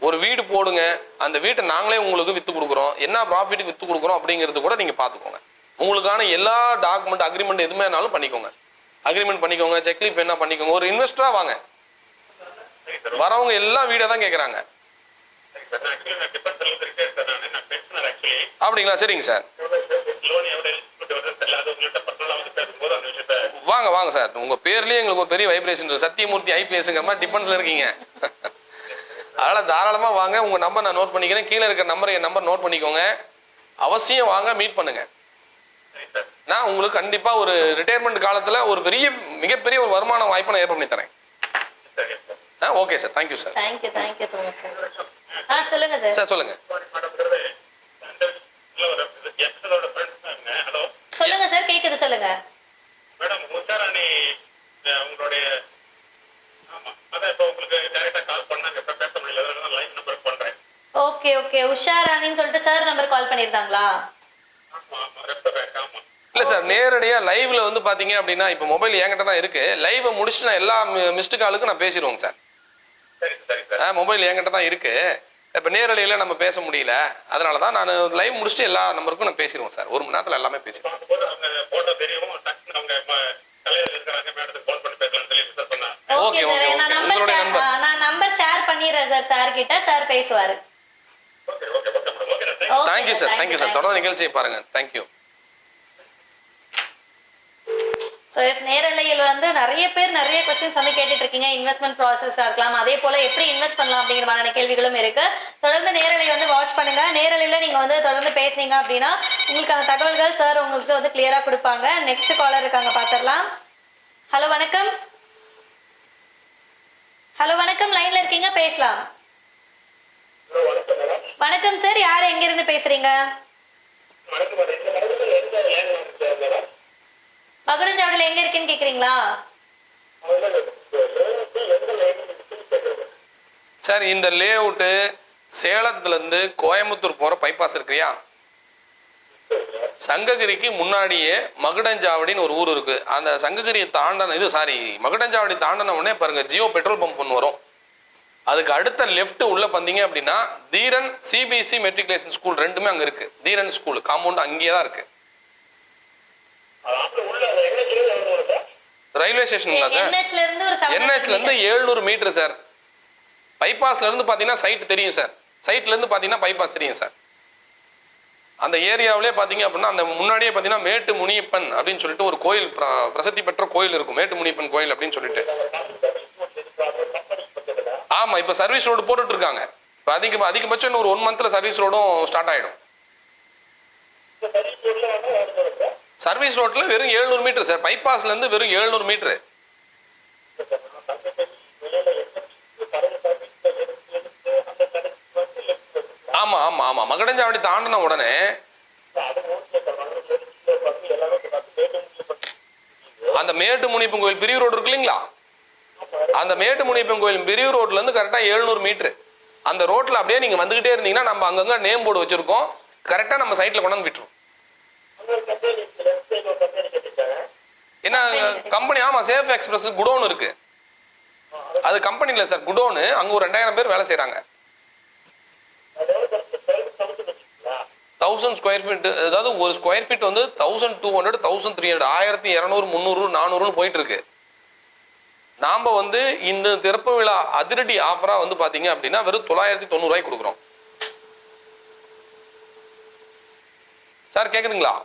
ஒரு வீடு போடுங்க, அந்த வீட்டை நாங்களே உங்களுக்கு விற்று கொடுக்குறோம், என்ன ப்ராஃபிட்டுக்கு விற்று கொடுக்குறோம் அப்படிங்கிறது கூட நீங்கள் பார்த்துக்கோங்க. உங்களுக்கான எல்லா டாக்குமெண்ட் அக்ரிமெண்ட் எதுவுமேனாலும் பண்ணிக்கோங்க, அக்ரிமெண்ட் பண்ணிக்கோங்க, செக்லீஃப் என்ன பண்ணிக்கோங்க. ஒரு இன்வெஸ்டராக வாங்க, வரவங்க எல்லாம் வீடை தான் கேட்குறாங்க. அப்படிங்களா? சரிங்க சார், வாங்க வாங்க சார். உங்க பேர்லயே எங்களுக்கு ஒரு பெரிய வைப்ரேஷன் இருக்கு, சத்தியமூர்த்தி ஐபிஎஸ்ங்கிற மாதிரி டிஃபென்ஸ்ல இருக்கீங்க. அதனால தாராளமா வாங்க. உங்க நம்பர் நான் நோட் பண்ணிக்கிறேன், கீழே இருக்கிற நம்பர் என் நம்பர் நோட் பண்ணிக்கோங்க. அவசியம் வாங்க, மீட் பண்ணுங்க. நான் உங்களுக்கு கண்டிப்பா ஒரு ரிட்டையர்மெண்ட் காலத்துல ஒரு மிகப்பெரிய ஒரு வருமான வாய்ப்பை நான் ஏற்படுத்தி பண்ணி தரேன். Okay sir, thank you sir. Thank you so much sir. சொல்லுங்க சார். சார் சொல்லுங்க. சொல்லுங்க சார், கேக்குது, சொல்லுங்க. மேடம் உஷாராணி உங்களுடைய அதான் இப்போ உங்களுக்கு டைரக்டா கால் பண்ணாங்க, இப்ப பேச முடியல, லைன் நம்பர் பண்றேன். ஓகே உஷாராணின்னு சொல்லிட்டு சார் நம்பர் கால் பண்ணிருந்தாங்களா? ஆமா ரெஸ்டாரண்ட். ஆமா இல்ல சார், நேரடியா லைவ்ல வந்து பாத்தீங்க அப்படின்னா இப்ப மொபைல் என்கிட்ட தான் இருக்கு. லைவ் முடிச்சுட்டு நான் எல்லா மிஸ்டு காலுக்கும் நான் பேசிடுவோங்க சார். சரி சார். மொபைல் என்கிட்ட தான் இருக்கு. இப்ப நேரடியில நம்ம பேச முடியல, அதனாலதான் நான் லைவ் முடிச்சுட்டு எல்லா நம்பருக்கும் நான் பேசிடுவோம் சார். 1 மணி நேரத்துல எல்லாமே பேசிடுவோம். போட்டோ தெரியும், டக்குன்னு அவங்க தலையில இருக்காங்க, மேடத்துக்கு ஃபோன் பண்ணி பேசலாம்னு சொல்லி சார் சொன்னாங்க. ஓகே சார், நான் நம்பர் ஷேர் பண்ணிடுறேன் சார். சார் கிட்ட சார் பேசுவாரு. Thank you sir. தொடர்ந்து நிகழ்ச்சியை பாருங்க. தேங்க்யூ. நேரலையில் வந்து நிறைய பேர் நிறைய கொஸ்டின்ஸ் வந்து கேட்டுட்டு இருக்கீங்க. இன்வெஸ்ட்மெண்ட் ப்ராசஸா இருக்கலாம், அதே போல எப்படி இன்வெஸ்ட் பண்ணலாம் அப்படிங்கிற மாதிரியான கேள்விகளும் இருக்கு. தொடர்ந்து நேரலை வந்து வாட்ச் பண்ணுங்க. நேரலையில நீங்க வந்து தொடர்ந்து பேசுனீங்க அப்படின்னா உங்களுக்கான தகவல்கள் சார் உங்களுக்கு வந்து கிளியரா கொடுப்பாங்க. நெக்ஸ்ட் காலர் இருக்காங்க, பாத்திரலாம். ஹலோ வணக்கம். லைன்ல இருக்கீங்க, பேசலாம். வணக்கம் சார், யாரு எங்க இருந்து பேசுறீங்க? மகுடஞ்சாவடியில எங்க இருக்குன்னு கேக்குறீங்களா? சார், இந்த லே அவுட்டு சேலத்துல இருந்து கோயம்புத்தூர் போற பைபாஸ் இருக்குயா, சங்ககிரிக்கு முன்னாடியே மகுடஞ்சாவடின்னு ஒரு ஊர் இருக்கு. அந்த சங்ககிரியை மகுடஞ்சாவடி தாண்டின உடனே பாருங்க ஜியோ பெட்ரோல் பம்ப் ஒன்று வரும். அதுக்கு அடுத்த லெஃப்ட் உள்ள பார்த்தீங்க அப்படின்னா தீரன் சிபிஎஸ்சி மெட்ரிகுலேஷன் ஸ்கூல் ரெண்டுமே அங்க இருக்கு. தீரன் ஸ்கூல் காம்பவுண்ட் அங்கேயே தான் இருக்கு. Railway ஸ்டேஷனுங்களா sir? என்ஹெச்ல இருந்து 700 மீட்டர் சார். பைபாஸ்ல இருந்து பாத்தீங்கன்னா சைட் தெரியும் சார். சைட்ல இருந்து பாத்தீங்கன்னா பைபாஸ் தெரியும் சார். அந்த ஏரியாவிலே பாத்தீங்க அப்படின்னா அந்த முன்னாடியே பாத்தீங்கன்னா மேட்டு முனியப்பன் அப்படின்னு சொல்லிட்டு ஒரு கோயில், பிரசித்தி பெற்ற கோயில் இருக்கும், மேட்டு முனியப்பன் கோயில் அப்படின்னு சொல்லிட்டு. ஆமா, இப்ப சர்வீஸ் ரோடு போட்டுட்டு இருக்காங்க. இப்ப அதிகபட்சம் இன்னும் ஒரு 1 மந்த்ல சர்வீஸ் ரோடும் ஸ்டார்ட் ஆயிடும். சர்வீஸ் ரோட்ல வெறும் 700 மீட்டர் சார். பைபாஸ்ல இருந்து வெறும் 700 மீட்டர். ஆமா ஆமா ஆமா, மகுடஞ்சாவடி தாண்டின உடனே அந்த மேட்டு முனியப்பன் கோயில் பிரிவு ரோடு இருக்கு இல்லைங்களா, அந்த மேட்டு முனியப்பன் கோயில் பிரிவு ரோட்ல இருந்து கரெக்டா 700 மீட்டர். அந்த ரோட்ல அப்படியே நீங்க வந்துகிட்டே இருந்தீங்கன்னா நம்ம அங்கங்க நேம் போர்டு வச்சிருக்கோம், கரெக்டா நம்ம சைட்ல கொண்டாந்து விட்டுரும். என்ன கம்பெனி? ஆமா, சேஃப் எக்ஸ்பிரஸ் குடோன் இருக்கு. அது கம்பெனி இல்ல சார், குடோனு. அங்க ஒரு 2000 பேர் வேலை செய்யறாங்க. 1000 ஸ்கொயர் ஃபீட், அதாவது ஒரு ஸ்கொயர் ஃபீட் வந்து 1200, 1300, 1200, 300, 400 போயிட்டு இருக்கு. நாம வந்து இந்த திறப்பு விழா அதிரடி ஆஃபரா வந்து பாத்தீங்க அப்படின்னா வெறும் 990 ரூபாய்க்கு கொடுக்குறோம் சார். கேக்குதுங்களா?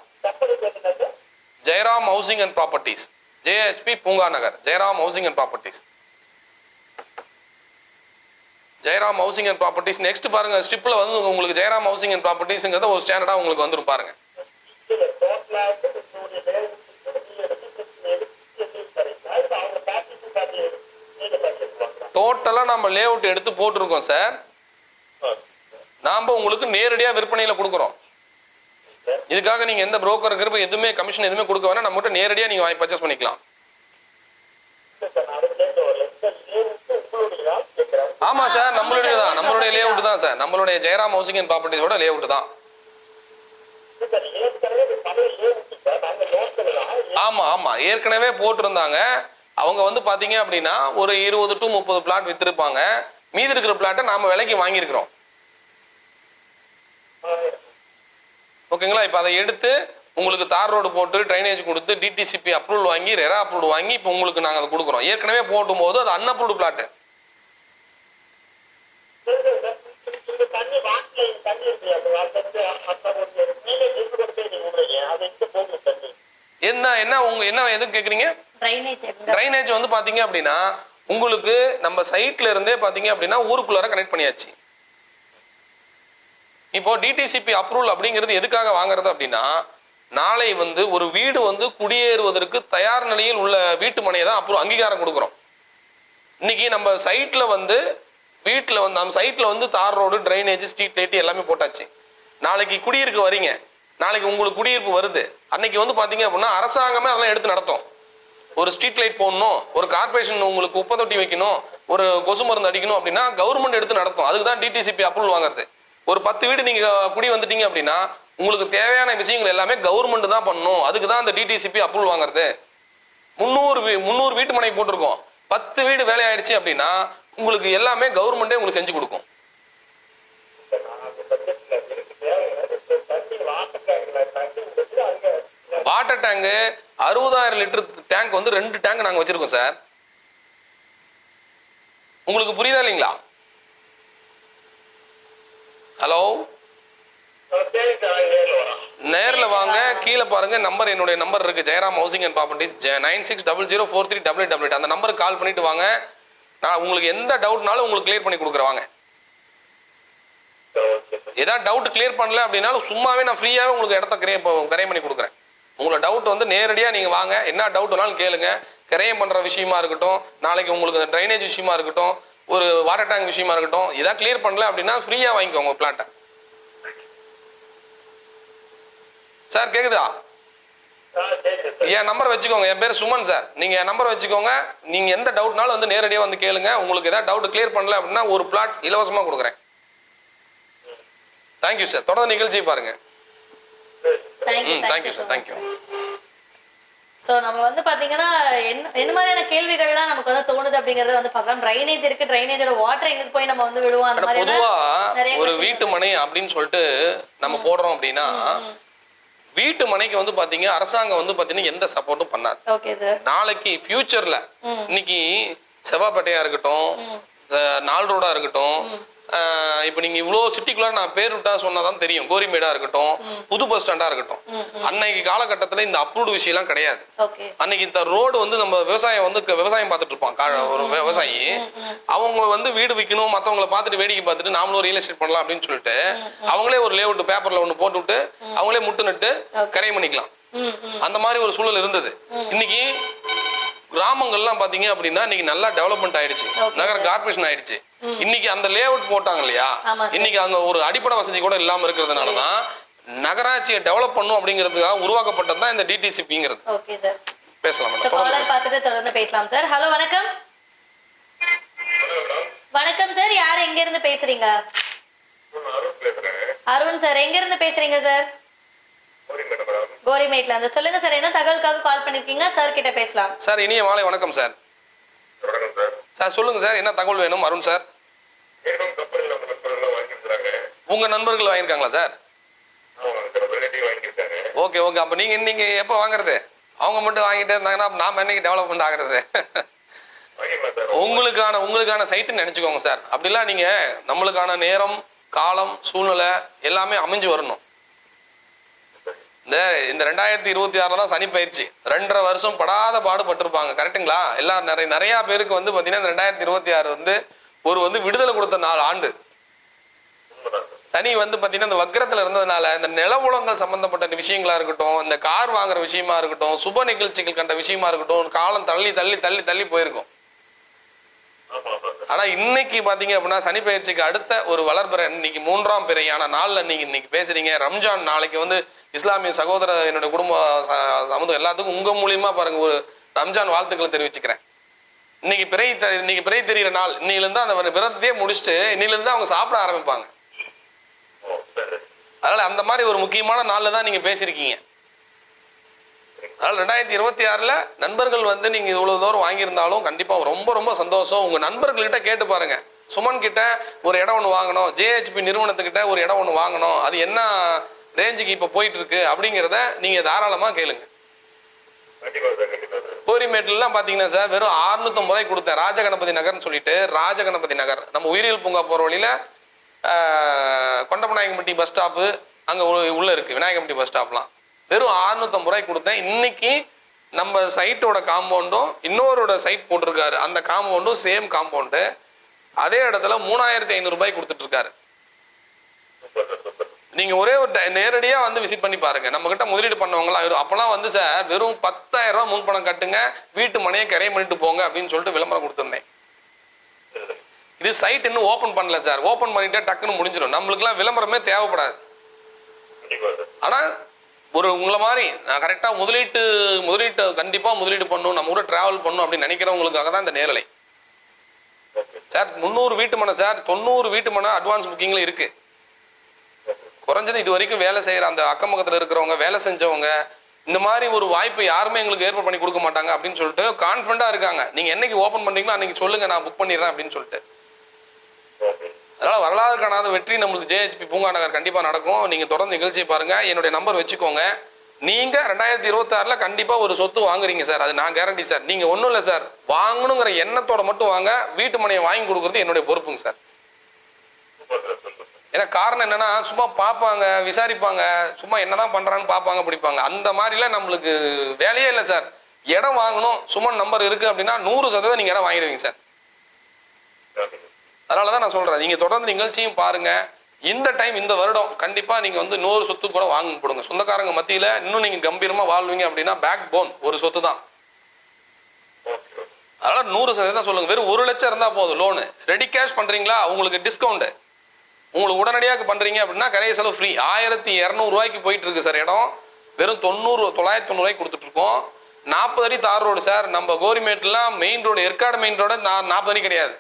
Jayaram housing and properties, JHP Poonga Nagar, Jayaram housing and properties, Jayaram housing and properties. Next பாருங்க, ஸ்ட்ரிப்ல வந்து உங்களுக்கு ஜெயராம் ஹவுசிங் அண்ட் ப்ராப்பர்ட்டிஸ்ங்கிறத ஒரு ஸ்டாண்டர்டா உங்களுக்கு வந்துரும் பாருங்க. டோட்டலா நம்ம லே அவுட் எடுத்து போட்டிருக்கோம் சார். நாம உங்களுக்கு நேரடியா விற்பனையில கொடுக்குறோம். இதுக்காக நீங்க எந்த புரோக்கருக்கு எதுவுமே கமிஷன் எதுவுமே கொடுக்க வேணா, நம்ம கிட்ட நேரடியா நீங்க பர்ச்சேஸ் பண்ணிக்கலாம். ஆமா சார், நம்மளுடைய லே அவுட் தான் சார். நம்மளுடைய ஜெயராம் ஹவுசிங் அண்ட் ப்ராப்பர்ட்டிஸோட லே அவுட் தான். ஆமா ஆமா, ஏற்கனவே போட்டிருந்தாங்க. அவங்க வந்து பாத்தீங்க அப்படின்னா ஒரு 20 to 30 பிளாட் வித்திருப்பாங்க. மீதி இருக்கிற பிளாட்டை நாம விலைக்கு வாங்கியிருக்கிறோம். ஓகேங்களா? இப்போ அதை எடுத்து உங்களுக்கு தார் ரோடு போட்டு ட்ரைனேஜ் கொடுத்து டிடிசிபி அப்ரூவல் வாங்கி ரெரா அப்ரூவல் வாங்கி இப்போ உங்களுக்கு நாங்கள் அதை கொடுக்குறோம். ஏற்கனவே போட்டும் போது அது அன்அப்ரூவ்டு பிளாட்டு. என்ன எதுக்கு கேக்குறீங்க? ட்ரைனேஜ் வந்து பாத்தீங்க அப்படின்னா உங்களுக்கு நம்ம சைட்ல இருந்தே பாத்தீங்க அப்படின்னா ஊருக்குள்ளார கனெக்ட் பண்ணியாச்சு. இப்போ டிடிசிபி அப்ரூவல் அப்படிங்கிறது எதுக்காக வாங்குறது அப்படின்னா, நாளை வந்து ஒரு வீடு வந்து குடியேறுவதற்கு தயார் நிலையில் உள்ள வீட்டு மனையை தான் அப்ரூவல் அங்கீகாரம் கொடுக்குறோம். இன்னைக்கு நம்ம சைட்ல வந்து வீட்டில் வந்து நம்ம சைட்ல வந்து தார் ரோடு ட்ரைனேஜ் ஸ்ட்ரீட் லைட் எல்லாமே போட்டாச்சு. நாளைக்கு குடியிருக்க வரீங்க, நாளைக்கு உங்களுக்கு குடியிருப்பு வருது, அன்னைக்கு வந்து பாத்தீங்க அப்படின்னா அரசாங்கமே அதெல்லாம் எடுத்து நடத்தும். ஒரு ஸ்ட்ரீட் லைட் போடணும், ஒரு கார்பரேஷன் உங்களுக்கு குப்பை தொட்டி வைக்கணும், ஒரு கொசு மருந்து அடிக்கணும் அப்படின்னா கவர்மெண்ட் எடுத்து நடத்தும். அதுக்கு தான் டிடிசிபி அப்ரூவல் வாங்குறது. ஒரு 10 வீடு நீங்க குடி வந்துட்டீங்க அப்படின்னா உங்களுக்கு தேவையான விஷயங்கள் எல்லாமே கவர்மெண்ட் தான் பண்ணணும். அதுக்கு தான் அந்த டிடிசிபி அப்ரூவல் வாங்குறது. 300 வீட்டு மனை போட்டிருக்கோம், 10 வீடு வேலை ஆயிடுச்சு அப்படின்னா உங்களுக்கு எல்லாமே கவர்மெண்டே உங்களுக்கு செஞ்சு கொடுக்கும். வாட்டர் டேங்க் 60,000 லிட்டர் டேங்க் வந்து 2 டேங்க் நாங்க வச்சிருக்கோம் சார். உங்களுக்கு புரியுதா இல்லைங்களா? ஹலோ, நேர்ல வாங்க, கீழே பாருங்க நம்பர், என்னுடைய நம்பர் இருக்கு, ஜெயராம் ஹவுசிங் அண்ட் ப்ராப்பர்ட்டிஸ் 9600438888. அந்த நம்பருக்கு கால் பண்ணிட்டு வாங்க. நான் உங்களுக்கு எந்த டவுட்னாலும் உங்களுக்கு கிளியர் பண்ணி கொடுக்குறேன். வாங்க. ஏதாவது டவுட் கிளியர் பண்ணல அப்படின்னாலும் சும்மாவே நான் ஃப்ரீயாவே உங்களுக்கு இடத்த கரையம் பண்ணி கொடுக்குறேன். உங்களோட டவுட் வந்து நேரடியாக நீங்கள் வாங்க, என்ன டவுட்னாலும் கேளுங்க. கரையம் பண்ணுற விஷயமா இருக்கட்டும், நாளைக்கு உங்களுக்கு ட்ரைனேஜ் விஷயமா இருக்கட்டும், ஒரு வாட்டர் டேங்க் விஷயமா இருக்கட்டும், இதாக கிளியர் பண்ணல அப்படின்னா ஃப்ரீயாக வாங்கிக்கோங்க பிளாட்டை. சார் கேக்குதா? என் நம்பர் வச்சுக்கோங்க, என் பேர் சுமன் சார். நீங்க என் நம்பர் வச்சுக்கோங்க, நீங்க எந்த டவுட்னாலும் வந்து நேரடியாக வந்து கேளுங்க. உங்களுக்கு ஏதாவது டவுட் கிளியர் பண்ணல அப்படின்னா ஒரு பிளாட் இலவசமாக கொடுக்குறேன். Thank you sir. தொடர்ந்து நிகழ்ச்சி பாருங்க. Thank you sir. தேங்க்யூ. சோ நம்ம வந்து பாத்தீங்கன்னா என்ன மாதிரியான கேள்விகள்லாம் நமக்கு வந்து தோணுது அப்படிங்கறத வந்து பார்க்கலாம். ட்ரைனேஜ் இருக்கு, ட்ரைனேஜோட வாட்டர் எங்க போய் நம்ம வந்து விடுவோம், அந்த மாதிரி பொதுவா ஒரு வீட்டு மனை அப்படின்னு சொல்லிட்டு நம்ம போடுறோம் அப்படின்னா வீட்டு மனைக்கு வந்து பாத்தீங்க அரசாங்கம் வந்து பாத்தீங்கன்னா எந்த சப்போர்ட்டும் பண்ணாது. Okay sir. நாளைக்கு ஃபியூச்சர்ல இன்னைக்கு செவ்வாப்பேட்டையா இருக்கட்டும், நாள் ரோடா இருக்கட்டும், இப்ப நீங்க இவ்வளவு சிட்டிக்குள்ள நான் பேர் விட்டா சொன்னாதான் தெரியும், கோரிமேடா இருக்கட்டும், புது பஸ் ஸ்டாண்டா இருக்கட்டும், அன்னைக்கு காலகட்டத்துல இந்த அப்ரூவ்டு விஷயம் எல்லாம் கிடையாது. அன்னைக்கு இந்த ரோடு வந்து நம்ம விவசாயம் பார்த்துட்டு இருப்பான் ஒரு விவசாயி, அவங்க வந்து வீடு விற்கணும், மற்றவங்களை பார்த்துட்டு வேடிக்கை பார்த்துட்டு நாமளும் ரியல் எஸ்டேட் பண்ணலாம் அப்படின்னு சொல்லிட்டு அவங்களே ஒரு லேஅவுட் பேப்பர்ல ஒண்ணு போட்டு விட்டு அவங்களே முட்டு நட்டு கரையம் பண்ணிக்கலாம். அந்த மாதிரி ஒரு சூழல் இருந்தது. இன்னைக்கு கிராமங்கள்லாம் பாத்தீங்க அப்படின்னா இன்னைக்கு நல்லா டெவலப்மெண்ட் ஆயிடுச்சு, நகர கார்பரேஷன் ஆயிடுச்சு. இன்னைக்கு அந்த லேஅவுட் போட்டாங்க இல்லையா, இன்னைக்கு அங்க ஒரு அடிப்படை வசதி கூட இல்லாம இருக்கிறதுனாலதான் நகராட்சியை டெவலப் பண்ணும் அப்படிங்கிறதுக்காக உருவாக்கப்பட்டது தான் இந்த டிடிசிபிங்கிறது. ஓகே சார், பேசலாம். காலர் பார்த்துட்டு தொடர்ந்து பேசலாம் சார். ஹலோ, வணக்கம். வணக்கம் சார், யார் எங்க இருந்து பேசுறீங்க? அருண் சார், எங்க இருந்து பேசுறீங்க சார்? கோரிமேட்ல இருந்து. சொல்லுங்க சார், என்ன தகவலுக்காக கால் பண்ணிருக்கீங்க? சார் கிட்ட பேசலாம். சார் இனிய மாலை வணக்கம் சார். சார் சொல்லுங்க சார், என்ன தகவல் வேணும்? அருண் சார், உங்க நண்பர்கள் வாங்கியிருக்காங்களா சார்? Okay okay. அப்ப நீங்க எப்ப வாங்குறது? அவங்க மட்டும் வாங்கிட்டே இருந்தாங்கன்னா நாம என்னைக்கு டெவலப்மெண்ட் ஆகுறது? உங்களுக்கான சைட்டுன்னு நினைச்சுக்கோங்க சார். அப்படிலாம் நீங்க நம்மளுக்கான நேரம், காலம், சூழ்நிலை எல்லாமே அமைஞ்சு வரணும். இந்த 2026 தான் சனி பயிற்சி. 2.5 வருஷம் படாத பாடுபட்டிருப்பாங்க. கரெக்டுங்களா? எல்லாரும் நிறைய பேருக்கு வந்து பாத்தீங்கன்னா இந்த 2026 வந்து ஒரு விடுதலை கொடுத்த 4 ஆண்டு. சனி வந்து பாத்தீங்கன்னா இந்த வக்ரத்துல இருந்ததுனால இந்த நிலவுலங்கள் சம்பந்தப்பட்ட விஷயங்களா இருக்கட்டும், இந்த கார் வாங்குற விஷயமா இருக்கட்டும், சுப நிகழ்ச்சிகள் கண்ட விஷயமா இருக்கட்டும், காலம் தள்ளி தள்ளி தள்ளி தள்ளி போயிருக்கும். ஆனா இன்னைக்கு பாத்தீங்க அப்படின்னா சனி பயிற்சிக்கு அடுத்த ஒரு வளர்பிறை, இன்னைக்கு 3ஆம் பிறையான நாள்ல நீங்க இன்னைக்கு பேசுறீங்க. ரம்ஜான் நாளைக்கு வந்து இஸ்லாமிய சகோதர என்னோட குடும்ப சமுதாயம் எல்லாத்துக்கும் உங்க மூலியமா பாருங்க ஒரு ரம்ஜான் வாழ்த்துக்களை தெரிவிச்சுக்கிறேன். இன்னைக்கு பிறை தெரிகிற நாள். இன்னையில இருந்து அந்த விரதத்தையே முடிச்சுட்டு இன்னையில இருந்து அவங்க சாப்பிட ஆரம்பிப்பாங்க. அதனால அந்த மாதிரி ஒரு முக்கியமான நாள்ல தான் நீங்க பேசியிருக்கீங்க. அதனால 2026 நண்பர்கள் வந்து நீங்க இவ்வளவு தூரம் வாங்கியிருந்தாலும் கண்டிப்பா ரொம்ப ரொம்ப சந்தோஷம். உங்க நண்பர்கள்கிட்ட கேட்டு பாருங்க, சுமன் கிட்ட ஒரு இடம் ஒன்று வாங்கணும், ஜேஹெச்பி நிறுவனத்துக்கிட்ட ஒரு இடம் ஒன்று வாங்கணும், அது என்ன ரேஞ்சுக்கு இப்போ போயிட்டு இருக்கு அப்படிங்கிறத நீங்கள் தாராளமாக கேளுங்க. கோரிமேட்லாம் பார்த்தீங்கன்னா சார் வெறும் 650 ரூபாய்க்கு கொடுத்தேன். ராஜகணபதி நகர்னு சொல்லிட்டு, ராஜகணபதி நகர் நம்ம உயிரியல் பூங்கா போகிற வழியில் கொண்டமநாயகம்பட்டி பஸ் ஸ்டாப்பு அங்கே உள்ள இருக்கு, விநாயகம்பட்டி பஸ் ஸ்டாப்லாம் வெறும் 650 ரூபாய்க்கு கொடுத்தேன். இன்னைக்கு நம்ம சைட்டோட காம்பவுண்டும் இன்னொருட சைட் போட்டிருக்காரு, அந்த காம்பவுண்டும் சேம் காம்பவுண்டு, அதே இடத்துல 3500 ரூபாய்க்கு கொடுத்துட்டு இருக்காரு. நீங்க ஒரே ஒரு நேரடியாக வந்து விசிட் பண்ணி பாருங்க. நம்ம கிட்ட முதலீடு பண்ணவங்களாம் அப்பெல்லாம் வந்து சார் வெறும் 10,000 ரூபாய் முன்பணம் கட்டுங்க, வீட்டு மனையை கரையை பண்ணிட்டு போங்க அப்படின்னு சொல்லிட்டு விளம்பரம் கொடுத்துருந்தேன். இது சைட் இன்னும் ஓப்பன் பண்ணல சார். ஓப்பன் பண்ணிட்டா டக்குன்னு முடிஞ்சிடும். நம்மளுக்குலாம் விளம்பரமே தேவைப்படாது. ஆனா ஒரு உங்களை மாதிரி நான் கரெக்டாக முதலீட்டு கண்டிப்பாக முதலீடு பண்ணணும், நம்ம கூட டிராவல் பண்ணணும் அப்படின்னு நினைக்கிறவங்களுக்காக தான் இந்த நேரலை சார். 300 வீட்டு மனை சார், 90 வீட்டு மனை அட்வான்ஸ் புக்கிங்ல இருக்கு. குறைஞ்சது இது வரைக்கும் வேலை செய்யற அந்த அக்கம் பக்கத்தில் இருக்கிறவங்க, வேலை செஞ்சவங்க, இந்த மாதிரி ஒரு வாய்ப்பு யாருமே எங்களுக்கு ஏற்பாடு பண்ணி கொடுக்க மாட்டாங்க அப்படின்னு சொல்லிட்டு கான்ஃபிடண்டா இருக்காங்க. நீங்க என்னைக்கு ஓப்பன் பண்றீங்களோ அன்னைக்கு சொல்லுங்க, நான் புக் பண்ணிடுறேன் அப்படின்னு சொல்லிட்டு. அதனால வரலாறு காணாத வெற்றி நம்மளுக்கு ஜேஹெச்பி பூங்கா நகர் கண்டிப்பா நடக்கும். நீங்க தொடர்ந்து நிகழ்ச்சியை பாருங்க. என்னுடைய நம்பர் வச்சுக்கோங்க. நீங்க 2026ல கண்டிப்பா ஒரு சொத்து வாங்குறீங்க சார், அது நான் கேரண்டி சார். நீங்க ஒன்றும் இல்லை சார், வாங்கணுங்கிற எண்ணத்தோட மட்டும் வாங்க. வீட்டு மனையை வாங்கி கொடுக்குறது என்னுடைய பொறுப்புங்க சார். ஏன்னா காரணம் என்னன்னா, சும்மா பார்ப்பாங்க, விசாரிப்பாங்க, சும்மா என்னதான் பண்றான்னு பார்ப்பாங்க, பிடிப்பாங்க. அந்த மாதிரிலாம் நம்மளுக்கு வேலையே இல்லை சார். இடம் வாங்கணும், சுமன் நம்பர் இருக்கு அப்படின்னா 100% நீங்க இடம் வாங்கிடுவீங்க சார். அதனாலதான் நான் சொல்றேன், நீங்க தொடர்ந்து நிகழ்ச்சியும் பாருங்க. இந்த டைம் இந்த வருடம் கண்டிப்பா நீங்க வந்து 100 சொத்து கூட வாங்க போடுங்க. சொந்தக்காரங்க மத்தியில இன்னும் நீங்க கம்பீரமா வாழ்வீங்க அப்படின்னா பேக் போன் ஒரு சொத்து தான். அதனால 100% சொல்லுங்க. வெறும் 1 லட்சம் இருந்தா போதும் லோனு. ரெடி கேஷ் பண்றீங்களா, உங்களுக்கு டிஸ்கவுண்ட். உங்களுக்கு உடனடியாக பண்றீங்க அப்படின்னா கரைய செலவு ஃப்ரீ. 1200 ரூபாய்க்கு போயிட்டு இருக்கு சார் இடம். வெறும் 990 ரூபாய்க்கு கொடுத்துட்டு இருக்கோம். 40 அடி தார் ரோடு சார். நம்ம கோரிமேட்லாம் main road, Yercaud main road 40 அடி கிடையாது.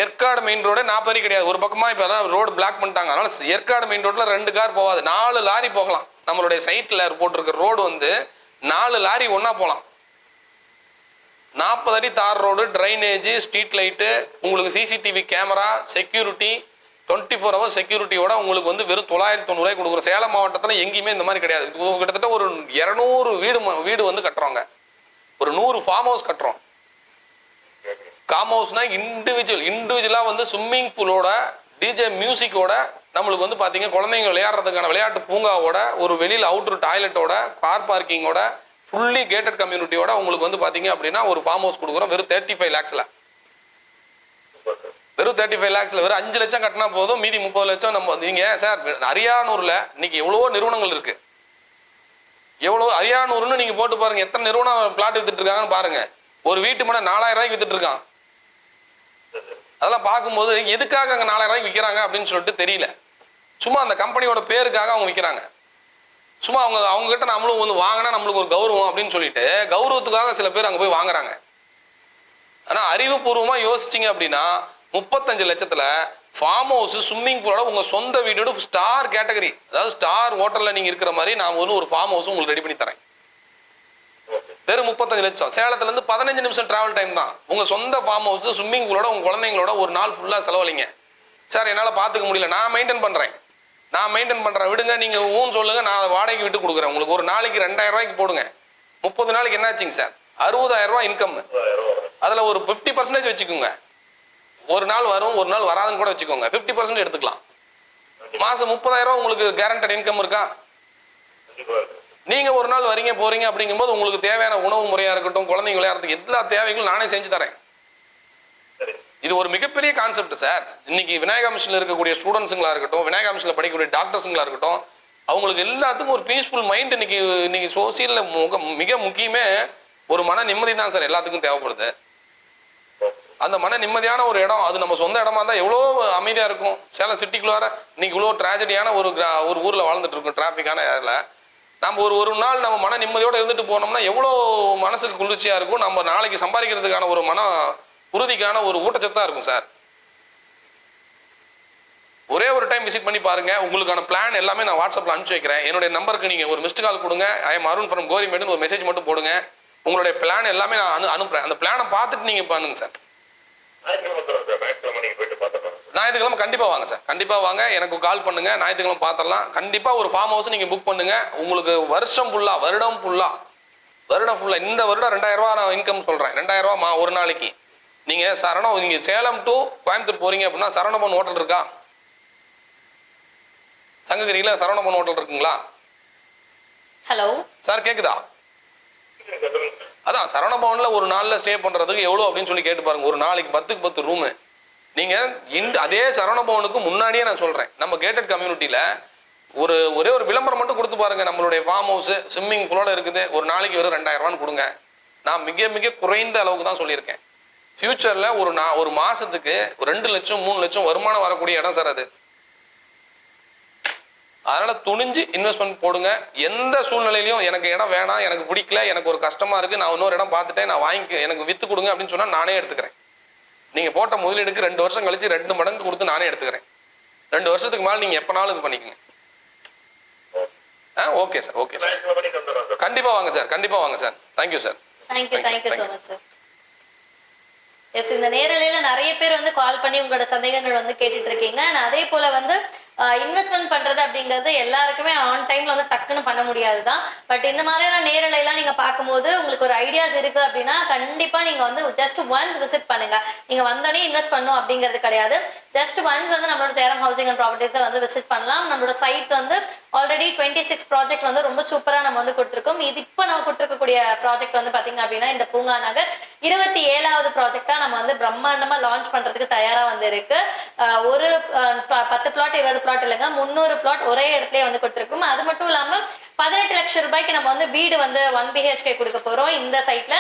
ஏற்காடு மெயின் ரோடு 40 அடி கிடையாது. ஒரு பக்கமா இப்ப ரோடு பிளாக் பண்ணிட்டாங்க. அதனால ஏற்காடு மெயின் ரோட்ல 2 கார் போகாது, 4 லாரி போகலாம். நம்மளுடைய சைட்ல போட்டிருக்க ரோடு வந்து 4 லாரி ஒன்னா போகலாம். 40 அடி தார் ரோடு, ட்ரைனேஜ், ஸ்ட்ரீட் லைட்டு, உங்களுக்கு சிசிடிவி கேமரா, செக்யூரிட்டி, 24 ஹவர்ஸ் செக்யூரிட்டியோட உங்களுக்கு வந்து வெறும் 990 ரூபாய் கொடுக்குறோம். சேலம் மாவட்டத்தில் எங்கேயுமே இந்த மாதிரி கிடையாது. கிட்டத்தட்ட ஒரு 200 வீடு வந்து கட்டுறோங்க. ஒரு 100 ஃபார்ம் ஹவுஸ் கட்டுறோம். ஃபார்ம் ஹவுஸ்னா இண்டிவிஜுவலா வந்து ஸ்விம்மிங் பூலோட, டிஜே மியூசிக்கோட, நம்மளுக்கு வந்து பாத்தீங்க குழந்தைங்க விளையாடுறதுக்கான விளையாட்டு பூங்காவோட, ஒரு வெளியில் அவுட்டர் டாய்லெட்டோட, கார் பார்க்கிங்கோட, ஃபுல்லி கேட்டட் கம்யூனிட்டியோட உங்களுக்கு வந்து பாத்தீங்க அப்படின்னா ஒரு ஃபார்ம் ஹவுஸ் கொடுக்குறோம். வெறும் 35 lakhsல. வெறும் 35 lakhsல வெறும் 5 லட்சம் கட்டினா போதும். மீதி 30 லட்சம் நம்ம நீங்க சார். அரியானூர்ல இன்னைக்கு எவ்வளவோ நிறுவனங்கள் இருக்கு. எவ்வளவு அரியானூர்னு நீங்க போட்டு பாருங்க, எத்தனை நிறுவனம் பிளாட் வித்துட்டு இருக்காங்கன்னு பாருங்க. ஒரு வீட்டு மனை 4000 ரூபாய்க்கு வித்துட்டு இருக்கான். அதெல்லாம் பார்க்கும்போது எதுக்காக அங்கே 4000 ரூபாய்க்கு விற்கிறாங்க அப்படின்னு சொல்லிட்டு தெரியல. சும்மா அந்த கம்பெனியோட பேருக்காக அவங்க விற்கிறாங்க. சும்மா அவங்க கிட்ட நம்மளும் வந்து வாங்கினா நம்மளுக்கு ஒரு கௌரவம் அப்படின்னு சொல்லிட்டு கௌரவத்துக்காக சில பேர் அங்கே போய் வாங்குறாங்க. ஆனால் அறிவுபூர்வமா யோசிச்சிங்க அப்படின்னா 35 லட்சத்துல ஃபார்ம் ஹவுஸ், ஸ்விம்மிங் பூலோட உங்க சொந்த வீடோட ஸ்டார் கேட்டகரி, அதாவது ஸ்டார் ஹோட்டல்ல நீங்க இருக்கிற மாதிரி நான் ஒரு ஃபார்ம் ஹவுஸ் உங்களுக்கு ரெடி பண்ணி தரேன். வெறும் 35 லட்சம். சேலத்துல இருந்து 15 நிமிஷம் டிராவல் டைம் தான். உங்க சொந்த ஃபார்ம் ஹவுஸ், ஸ்விம்மிங் பூலோட உங்க குழந்தைங்களோட ஒரு நாள் ஃபுல்லா செலவழிங்க. சார் என்னால பாத்துக்க முடியல, நான் மெயின்டைன் பண்றேன் விடுங்க, நீங்க ஊன்னு சொல்லுங்க, நான் அதை வாடகைக்கு விட்டு கொடுக்குறேன். உங்களுக்கு ஒரு நாளைக்கு 2000 ரூபாய்க்கு போடுங்க. 30 நாளைக்கு என்னாச்சுங்க சார்? 60000 ரூபாய் இன்கம். அதுல ஒரு 50% வச்சுக்கோங்க. ஒரு நாள் வரும், ஒரு நாள் வராதுன்னு கூட வச்சுக்கோங்க. 50% எடுத்துக்கலாம். மாசம் 30,000 ரூபாய் உங்களுக்கு கேரண்டட் இன்கம் இருக்கா? நீங்க ஒரு நாள் வரீங்க போறீங்க அப்படிங்கும்போது உங்களுக்கு தேவையான உணவு முறையா இருக்கட்டும், குழந்தைங்க விளையாடுறதுக்கு எல்லா தேவைகளும் நானே செஞ்சு தரேன். இது ஒரு மிகப்பெரிய கான்செப்ட் சார். இன்னைக்கு விநாயகா மிஷன்ல இருக்கக்கூடிய ஸ்டூடெண்ட்ஸுங்களா இருக்கட்டும், விநாயகா மிஷன்ல படிக்கக்கூடிய டாக்டர்ஸுங்களா இருக்கட்டும், அவங்களுக்கு எல்லாத்துக்கும் ஒரு பீஸ்ஃபுல் மைண்ட் இன்னைக்கு சோசியல்ல மிக முக்கியமே ஒரு மன நிம்மதி தான் சார் எல்லாத்துக்கும் தேவைப்படுது. அந்த மன நிம்மதியான ஒரு இடம், அது நம்ம சொந்த இடமா இருந்தால் எவ்வளோ அமைதியா இருக்கும். சேலம் சிட்டிக்குள்ளார இன்னைக்கு இவ்வளோ ட்ராஜடியான ஒரு ஊர்ல வாழ்ந்துட்டு இருக்கும், டிராஃபிக்கான ஏரியால. நம்ம ஒரு நாள் நம்ம மன நிம்மதியோட இருந்துட்டு போனோம்னா எவ்வளோ மனசுக்கு குளிர்ச்சியா இருக்கும். நம்ம நாளைக்கு சம்பாதிக்கிறதுக்கான ஒரு மன உறுதிக்கான ஒரு ஊட்டச்சத்தா இருக்கும் சார். ஒரே ஒரு டைம் விசிட் பண்ணி பாருங்க. உங்களுக்கான பிளான் எல்லாமே நான் வாட்ஸ்அப்ல அனுப்பிச்சு வைக்கிறேன். என்னுடைய நம்பருக்கு நீங்க ஒரு மிஸ்டு கால் கொடுங்க. ஐ எம் அருண் ஃப்ரம் கோரிமேடுன்னு ஒரு மெசேஜ் மட்டும் போடுங்க. உங்களுடைய பிளான் எல்லாமே நான் அனுப்புறேன். அந்த பிளானை பார்த்துட்டு நீங்க பண்ணுங்க சார். ஞாயிற்றுக்கிழமை கண்டிப்பா வாங்க சார், கண்டிப்பா வாங்க, எனக்கு கால் பண்ணுங்க, ஞாயிற்றுக்கிழமை பார்த்துடலாம். கண்டிப்பா ஒரு ஃபார்ம் ஹவுஸ் நீங்க புக் பண்ணுங்க, உங்களுக்கு வருடம் ஃபுல்லா இந்த வருடம் 2000 ரூபா நான் இன்கம் சொல்றேன். 2000 ரூபா ஒரு நாளைக்கு. நீங்க நீங்க சேலம் டு கோயம்புத்தூர் போறீங்க அப்படின்னா சரவணபவன் ஹோட்டல் இருக்கா? சங்ககிரியில சரவணபவன் ஹோட்டல் இருக்குங்களா? ஹலோ சார் கேக்குதா? அதான் சரவணபவன்ல ஒரு நாள்ல ஸ்டே பண்றதுக்கு எவ்வளவு அப்படின்னு சொல்லி கேட்டு பாருங்க. ஒரு நாளைக்கு 10க்கு 10 ரூமு. நீங்க அதே சரவணபவனுக்கு முன்னாடியே நான் சொல்றேன், நம்ம கேட்டட் கம்யூனிட்டியில ஒரே ஒரு விளம்பரம் மட்டும் கொடுத்து பாருங்க. நம்மளுடைய ஃபார்ம் ஹவுஸ் ஸ்விம்மிங் பூலோட இருக்குது, ஒரு நாளைக்கு வெறும் 2000 ரூபான்னு கொடுங்க. நான் மிக மிக குறைந்த அளவுக்கு தான் சொல்லியிருக்கேன். ஃபியூச்சர்ல ஒரு மாசத்துக்கு 2 லட்சம் 3 லட்சம் வருமானம் வரக்கூடிய இடம் சார் அது. அதனால துணிஞ்சு இன்வெஸ்ட்மெண்ட் போடுங்க. எந்த சூழ்நிலையிலையும் எனக்கு இடம் வேணாம், எனக்கு பிடிக்கல, எனக்கு ஒரு கஷ்டமா இருக்கு, நான் இன்னொரு இடம் பார்த்துட்டேன், நான் எனக்கு வித்து கொடுங்க அப்படின்னு சொன்னா நானே எடுத்துக்கிறேன். நீங்க போட்ட முதலீடுக்கு 2 வருஷம் கழிச்சு 2 மடங்கு கொடுத்து நானே எடுத்துக்கிறேன். 2 வருஷத்துக்கு மேல நீங்க எப்பனாலும் இது பண்ணிக்கங்க. ஓகே சார், ஓகே சார், கண்டிப்பா வாங்க சார், கண்டிப்பா வாங்க sir. Thank you sir. Thank you so much sir. Yes, இந்த நேரலையில நிறைய பேர் வந்து கால் பண்ணி உங்களோட சந்தேகங்கள் வந்து கேட்டுட்டு இருக்கீங்க. அதே போல வந்து இன்வெஸ்ட்மெண்ட் பண்றது அப்படிங்கிறது எல்லாருக்குமே ஆன் டைம்ல வந்து டக்குன்னு பண்ண முடியாதுதான். பட் இந்த மாதிரியான நேரலையெல்லாம் நீங்க பார்க்கும்போது உங்களுக்கு ஒரு ஐடியாஸ் இருக்கு அப்படின்னா கண்டிப்பா நீங்க வந்து ஜஸ்ட் ஒன்ஸ் விசிட் பண்ணுங்க. நீங்க வந்தோடனே இன்வெஸ்ட் பண்ணும் அப்படிங்கிறது கிடையாது. ஜஸ்ட் ஒன்ஸ் வந்து நம்மளோட ஜெயராம் ஹவுசிங் அண்ட் ப்ராப்பர்ட்டிஸை வந்து விசிட் பண்ணலாம். நம்மளோட சைட்ஸ் வந்து ஆல்ரெடி 26 ப்ராஜெக்ட் வந்து ரொம்ப சூப்பரா நம்ம வந்து கொடுத்துருக்கோம். இது இப்போ நம்ம கொடுத்துருக்கக்கூடிய ப்ராஜெக்ட் வந்து பாத்தீங்க அப்படின்னா இந்த பூங்கா நகர் 27வது ப்ராஜெக்டா நம்ம வந்து பிரம்மாண்டமா லான்ச் பண்றதுக்கு தயாரா வந்து இருக்கு. ஒரு 10 பிளாட் 20 பிளாட் இல்லைங்க, 300 பிளாட் ஒரே இடத்துல வந்து கொடுத்துருக்கோம். அது மட்டும் இல்லாம 18 லட்சம் ரூபாய்க்கு நம்ம வந்து வீடு வந்து 1 BHK கொடுக்க போறோம் இந்த சைட்ல.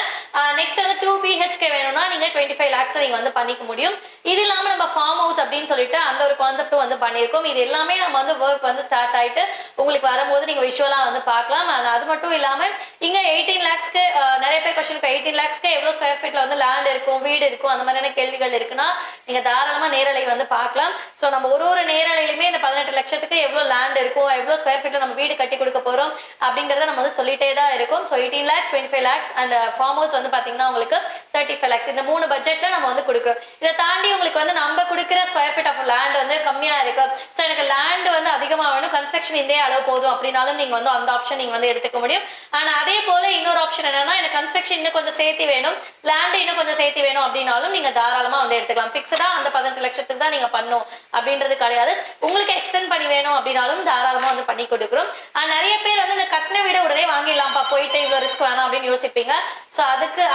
நெக்ஸ்ட் வந்து 2 BHK வேணும்னா நீங்க 25 lakhs நீங்க வந்து பண்ணிக்க முடியும். இது இல்லாம நம்ம ஃபார்ம் ஹவுஸ் அப்படின்னு சொல்லிட்டு அந்த ஒரு கான்செப்டும் வந்து பண்ணியிருக்கோம். இது எல்லாமே நம்ம வந்து ஒர்க் வந்து ஸ்டார்ட் ஆயிட்டு உங்களுக்கு வரும்போது நீங்க விஷுவலா வந்து பார்க்கலாம். அது மட்டும் இல்லாம இங்க 18 lakhsக்கு நிறைய பேர் கொஸ்டின் 18 lakhsக்கு எவ்வளவு ஸ்கொயர் ஃபீட்ல வந்து லேண்ட் இருக்கும், வீடு இருக்கும், அந்த மாதிரியான கேள்விகள் இருக்குன்னா நீங்க தாராளமா நேரலை வந்து பார்க்கலாம். ஸோ நம்ம ஒரு நேரலையிலுமே இந்த 18 லட்சத்துக்கு எவ்வளவு லேண்ட் இருக்கும், எவ்வளவு ஸ்கொயர் ஃபீட்ல நம்ம வீடு கட்டி கொடுக்க போறோம் அப்படிங்கறத நம்ம வந்து சொல்லிட்டே தான் இருக்கும். So 18 lakhs 25 lakhs and farm house வந்து பாத்தீங்கன்னா உங்களுக்கு 35 lakhs இந்த 3 பட்ஜெட்ல நம்ம வந்து கொடுக்குறோம். இதை தாண்டி உங்களுக்கு வந்து நம்ம கொடுக்குற ஸ்கொயர் ஃபீட் ஆஃப் லேண்ட் வந்து கம்மியா இருக்கு, ஸோ எனக்கு லேண்ட் வந்து அதிகமா வேணும், கன்ஸ்ட்ரக்ஷன் இதே அளவு போதும் அப்படின்னாலும் நீங்க வந்து அந்த ஆப்ஷன் நீங்க வந்து எடுத்துக்க முடியும். ஆனா அதே போல இன்னொரு ஆப்ஷன் என்னன்னா எனக்கு கன்ஸ்ட்ரக்ஷன் இன்னும் கொஞ்சம் சேர்த்து வேணும், லேண்ட் இன்னும் கொஞ்சம் சேர்த்து வேணும் அப்படின்னாலும் நீங்க தாராளமா வந்து எடுத்துக்கலாம். பிக்ஸ்டா அந்த 18 லட்சத்துக்கு தான் நீங்க பண்ணும் அப்படின்றது கிடையாது. உங்களுக்கு எக்ஸ்டெண்ட் பண்ணி வேணும் அப்படின்னாலும் தாராளமா வந்து பண்ணி கொடுக்குறோம். நிறைய பேர் வந்து இந்த கட்டின வீட உடனே வாங்கிடலாம்ப்பா, போயிட்டு இவ்வளவு ரிஸ்க் வேணாம் அப்படின்னு யோசிப்பீங்க. ஸோ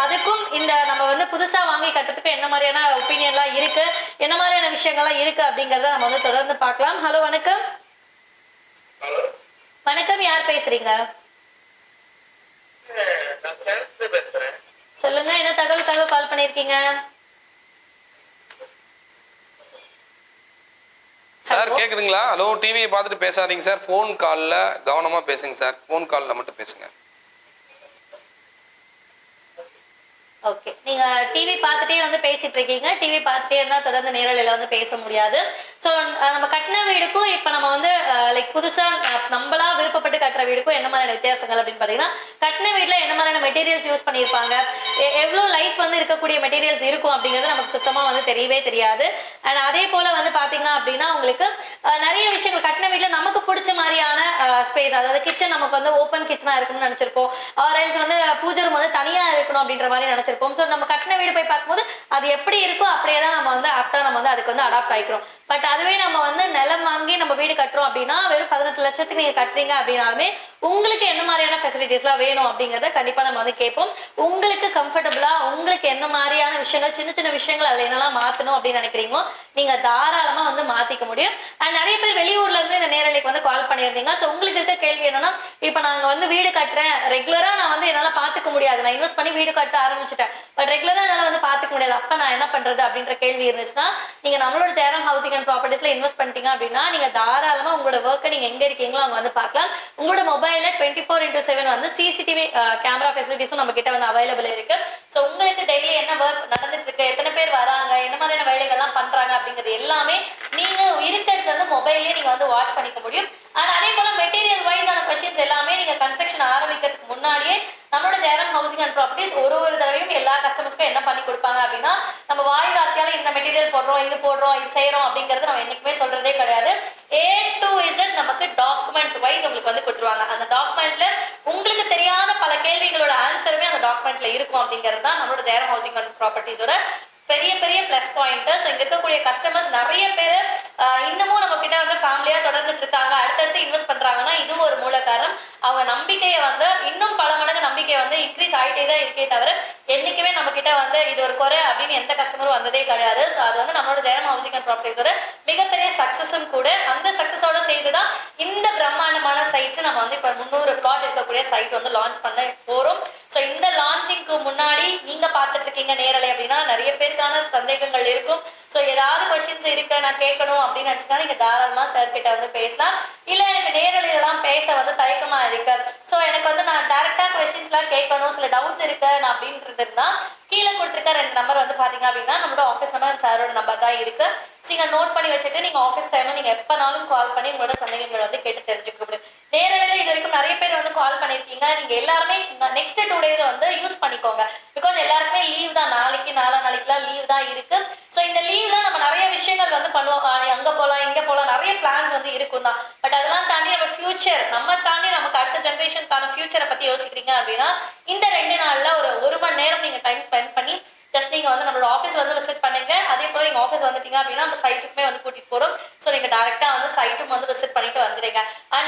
அதுக்கும் இந்த நம்ம வந்து புதுசா வாங்கி கட்டுறதுக்கு என்ன மாதிரியான ஒப்பீனியன்லாம் இருக்கு, என்ன மாதிரியான விஷயங்கள்லாம் இருக்கு அப்படிங்கறத நம்ம வந்து தொடர்ந்து பார்க்கலாம். ஹலோ வணக்கம். வணக்கம், யார் பேசுறீங்க? சொல்லுங்க, என்ன தகவலுக்காக கால் பண்ணிருக்கீங்க? சார் கேக்குதுங்களா? ஹலோ, டிவியை பார்த்துட்டு பேசாதீங்க சார், ஃபோன் கால்ல கவனமா பேசுங்க சார், ஃபோன் கால்ல மட்டும் பேசுங்க. ஓகே, நீங்க டிவி பார்த்துட்டே வந்து பேசிட்டு இருக்கீங்க. டிவி பார்த்துட்டே இருந்தா தொடர்ந்து நேரலையில வந்து பேச முடியாது. ஸோ நம்ம கட்டின வீடுக்கும் இப்போ நம்ம வந்து லைக் புதுசா நம்மளா விருப்பப்பட்டு கட்டுற வீடுக்கும் என்ன மாதிரியான வித்தியாசங்கள் அப்படின்னு பாத்தீங்கன்னா, கட்டின வீட்டுல என்ன மாதிரியான மெட்டீரியல்ஸ் யூஸ் பண்ணியிருப்பாங்க, எவ்வளவு லைஃப் வந்து இருக்கக்கூடிய மெட்டீரியல்ஸ் இருக்கும் அப்படிங்கிறது நமக்கு சுத்தமா வந்து தெரியவே தெரியாது. அண்ட் அதே போல வந்து பாத்தீங்க அப்படின்னா உங்களுக்கு நிறைய விஷயங்கள் கட்டின வீட்டுல நமக்கு பிடிச்ச மாதிரியான ஸ்பேஸ், அதாவது கிச்சன் நமக்கு வந்து ஓப்பன் கிச்சனா இருக்கணும்னு நினைச்சிருப்போம், ஆர்எல்ஸ் வந்து பூஜை ரூம் வந்து தனியா இருக்கணும் அப்படின்ற மாதிரி நினைச்சிருப்போம். ஸோ நம்ம கட்டின வீடு போய் பார்க்கும்போது அது எப்படி இருக்கோ அப்படியே தான் நம்ம வந்து ஆப்டா நம்ம வந்து அதுக்கு வந்து அடாப்ட் ஆகிக்கிறோம். பட் அதுவே நம்ம வந்து நிலம் வாங்கி நம்ம வீடு கட்டுறோம் அப்படின்னா வெறும் 18 லட்சத்துக்கு நீங்க கட்டுறீங்க அப்படின்னாலுமே உங்களுக்கு என்ன மாதிரியான ஃபெசிலிட்டிஸ்லாம் வேணும் அப்படிங்கறத கண்டிப்பா நம்ம வந்து கேட்போம். உங்களுக்கு கம்ஃபர்டபுளா உங்களுக்கு என்ன மாதிரியான விஷயங்கள், சின்ன சின்ன விஷயங்கள் அதுல என்னெல்லாம் மாத்தணும் அப்படின்னு நினைக்கிறீங்களோ நீங்க தாராளமா வந்து மாத்திக்க முடியும். அண்ட் நிறைய பேர் வெளியூர்ல இருந்து இந்த நேரலைக்கு வந்து கால் பண்ணியிருந்தீங்க. ஸோ உங்களுக்கு இருக்க கேள்வி என்னன்னா, இப்ப நாங்க வந்து வீடு கட்டுறேன், ரெகுலரா நான் வந்து என்னால பாத்துக்க முடியாது, நான் இன்வெஸ்ட் பண்ணி வீடு கட்ட ஆரம்பிச்சுட்டேன், பட் ரெகுலரா என்னால வந்து பாத்துக்க முடியாது, அப்ப நான் என்ன பண்றது அப்படின்ற கேள்வி இருந்துச்சுன்னா நீங்க நம்மளோட ஜெயராம் ஹவுசிங் அண்ட் ப்ராப்பர்ட்டிஸ்ல இன்வெஸ்ட் பண்ணிட்டீங்க அப்படின்னா நீங்க தாராளமா உங்களோட ஒர்க்கை நீங்க எங்க இருக்கீங்களோ அங்க வந்து பார்க்கலாம். உங்களோட மொபைல்ல 24/7 வந்து சிசிடிவி கேமரா ஃபெசிலிட்டிஸும் நம்ம கிட்ட வந்து அவைலபிள் இருக்கு. ஸோ உங்களுக்கு டெய்லி என்ன ஒர்க் நடந்துட்டு இருக்கு, எத்தனை பேர் வராங்க, என்ன மாதிரியான வேலைகள்லாம் பண்றாங்க அப்படிங்கிறது எல்லாமே நீங்க இருக்க இடத்துல இருந்து மொபைல்லயே நீங்க வந்து வாட்ச் பண்ணிக்க முடியும். அண்ட் அதே போல மெட்டீரியல் வைஸ் ஆன கொஸ்டின்ஸ் எல்லாமே நீங்க கன்ஸ்ட்ரக்ஷன் ஆரம்பிக்கிறதுக்கு முன்னாடியே நம்மளோட ஜெயராம் ஹவுசிங் அண்ட் ப்ராப்பர்ட்டிஸ் ஒரு தடவையும் எல்லா கஸ்டமர்ஸ்க்கும் என்ன பண்ணி கொடுப்பாங்க அப்படின்னா, நம்ம வாய் வார்த்தையால இந்த மெட்டீரியல் போடுறோம், இது போடுறோம், இது செய்யறோம் அப்படிங்கிறது நம்ம என்னைக்குமே சொல்றதே கிடையாது. A to Z நமக்கு டாக்குமெண்ட் வைஸ் உங்களுக்கு வந்து கொடுத்துருவாங்க. அந்த டாக்குமெண்ட்ல உங்களுக்கு தெரியாத பல கேள்விகளோட ஆன்சருமே அந்த டாக்குமெண்ட்ல இருக்கும் அப்படிங்கிறது தான் நம்மளோட ஜெயராம் ஹவுசிங் அண்ட் ப்ராப்பர்ட்டிஸோட பெரிய ப்ளஸ் பாயிண்ட். ஸோ இங்க இருக்கக்கூடிய கஸ்டமர்ஸ் நிறைய பேர் இன்னமும் நம்ம கிட்ட வந்து ஃபேமிலியா தொடர்ந்துட்டு இருக்காங்க, அடுத்தடுத்து இன்வெஸ்ட் பண்றாங்கன்னா இதுவும் ஒரு மூல காரணம். அவங்க நம்பிக்கையை வந்து இன்னும் பல மடங்கு நம்பிக்கை வந்து இன்க்ரீஸ் ஆகிட்டே தான் இருக்கே தவிர என்னைக்குமே நம்ம கிட்ட வந்து இது ஒரு குறை அப்படின்னு எந்த கஸ்டமரும் வந்ததே கிடையாது. ஸோ அது வந்து நம்மளோட ஜெயராம் ஹவுசிங் அண்ட் ப்ராப்பர்ட்டிஸோட மிகப்பெரிய சக்சஸும் கூட. அந்த சக்சஸோட செய்துதான் இந்த பிரம்மாண்டமான சைட் நம்ம வந்து இப்போ 300 பிளாட் இருக்கக்கூடிய சைட் வந்து லான்ச் பண்ண போறோம். ஸோ இந்த லான்ச்சிங்க்கு முன்னாடி நீங்க பார்த்துட்டு இருக்கீங்க நேரலை அப்படின்னா நிறைய பேருக்கான சந்தேகங்கள் இருக்கும். ஸோ ஏதாவது கொஸ்டின்ஸ் இருக்கு நான் கேட்கணும் அப்படின்னு நினச்சினா நீங்க தாராளமா சார் கிட்ட வந்து பேசலாம். இல்லை எனக்கு நேரலையெல்லாம் பேச வந்து தயக்கமா இருக்கு, ஸோ எனக்கு வந்து நான் டைரக்டா கொஸ்டின்ஸ்லாம் கேட்கணும், சில டவுட்ஸ் இருக்கு நான் அப்படின்றது இருந்தா கீழே கொடுத்துருக்க 2 நம்பர் வந்து பாத்தீங்க அப்படின்னா நம்மளோட ஆஃபீஸ் நம்பர் சாரோட நம்பர் தான் இருக்கு. நீங்க நோட் பண்ணி வச்சுட்டு நீங்க ஆஃபீஸ் டைம்ல நீங்க எப்பனாலும் கால் பண்ணி உங்களோட சந்தேகங்கள் வந்து கேட்டு தெரிஞ்சுக்க முடியும். நேரலையில இது வரைக்கும் நிறைய பேர் வந்து கால் பண்ணிருக்கீங்க. நீங்க எல்லாருமே நெக்ஸ்ட் 2 days வந்து யூஸ் பண்ணிக்கோங்க. பிகாஸ் எல்லாருக்குமே லீவ் தான், நாளைக்கு நாளைக்குலாம் லீவ் தான் இருக்கு. ஸோ இந்த லீவ்ல நம்ம நிறைய விஷயங்கள் வந்து பண்ணுவோம், அங்க போகலாம் இங்க போகலாம், நிறைய பிளான்ஸ் வந்து இருக்கும் தான். பட் அதெல்லாம் தாண்டி நம்ம ஃபியூச்சர் நம்ம தாண்டி நமக்கு அடுத்த ஜென்ரேஷனுக்கான ஃபியூச்சரை பத்தி யோசிக்கிறீங்க அப்படின்னா இந்த 2 நாள்ல ஒரு மணி நேரம் நீங்க டைம் ஸ்பெண்ட் பண்ணி ஜஸ்ட் நீங்க வந்து நம்மளோட ஆஃபீஸ் வந்து விசிட் பண்ணுங்க. அதே போல நீங்க ஆஃபீஸ் வந்துட்டீங்க அப்படின்னா நம்ம சைட்டுக்குமே வந்து கூட்டிட்டு போறோம். ஸோ நீங்க டைரக்டா வந்து சைட்டும் வந்து விசிட் பண்ணிட்டு வந்துடுங்க.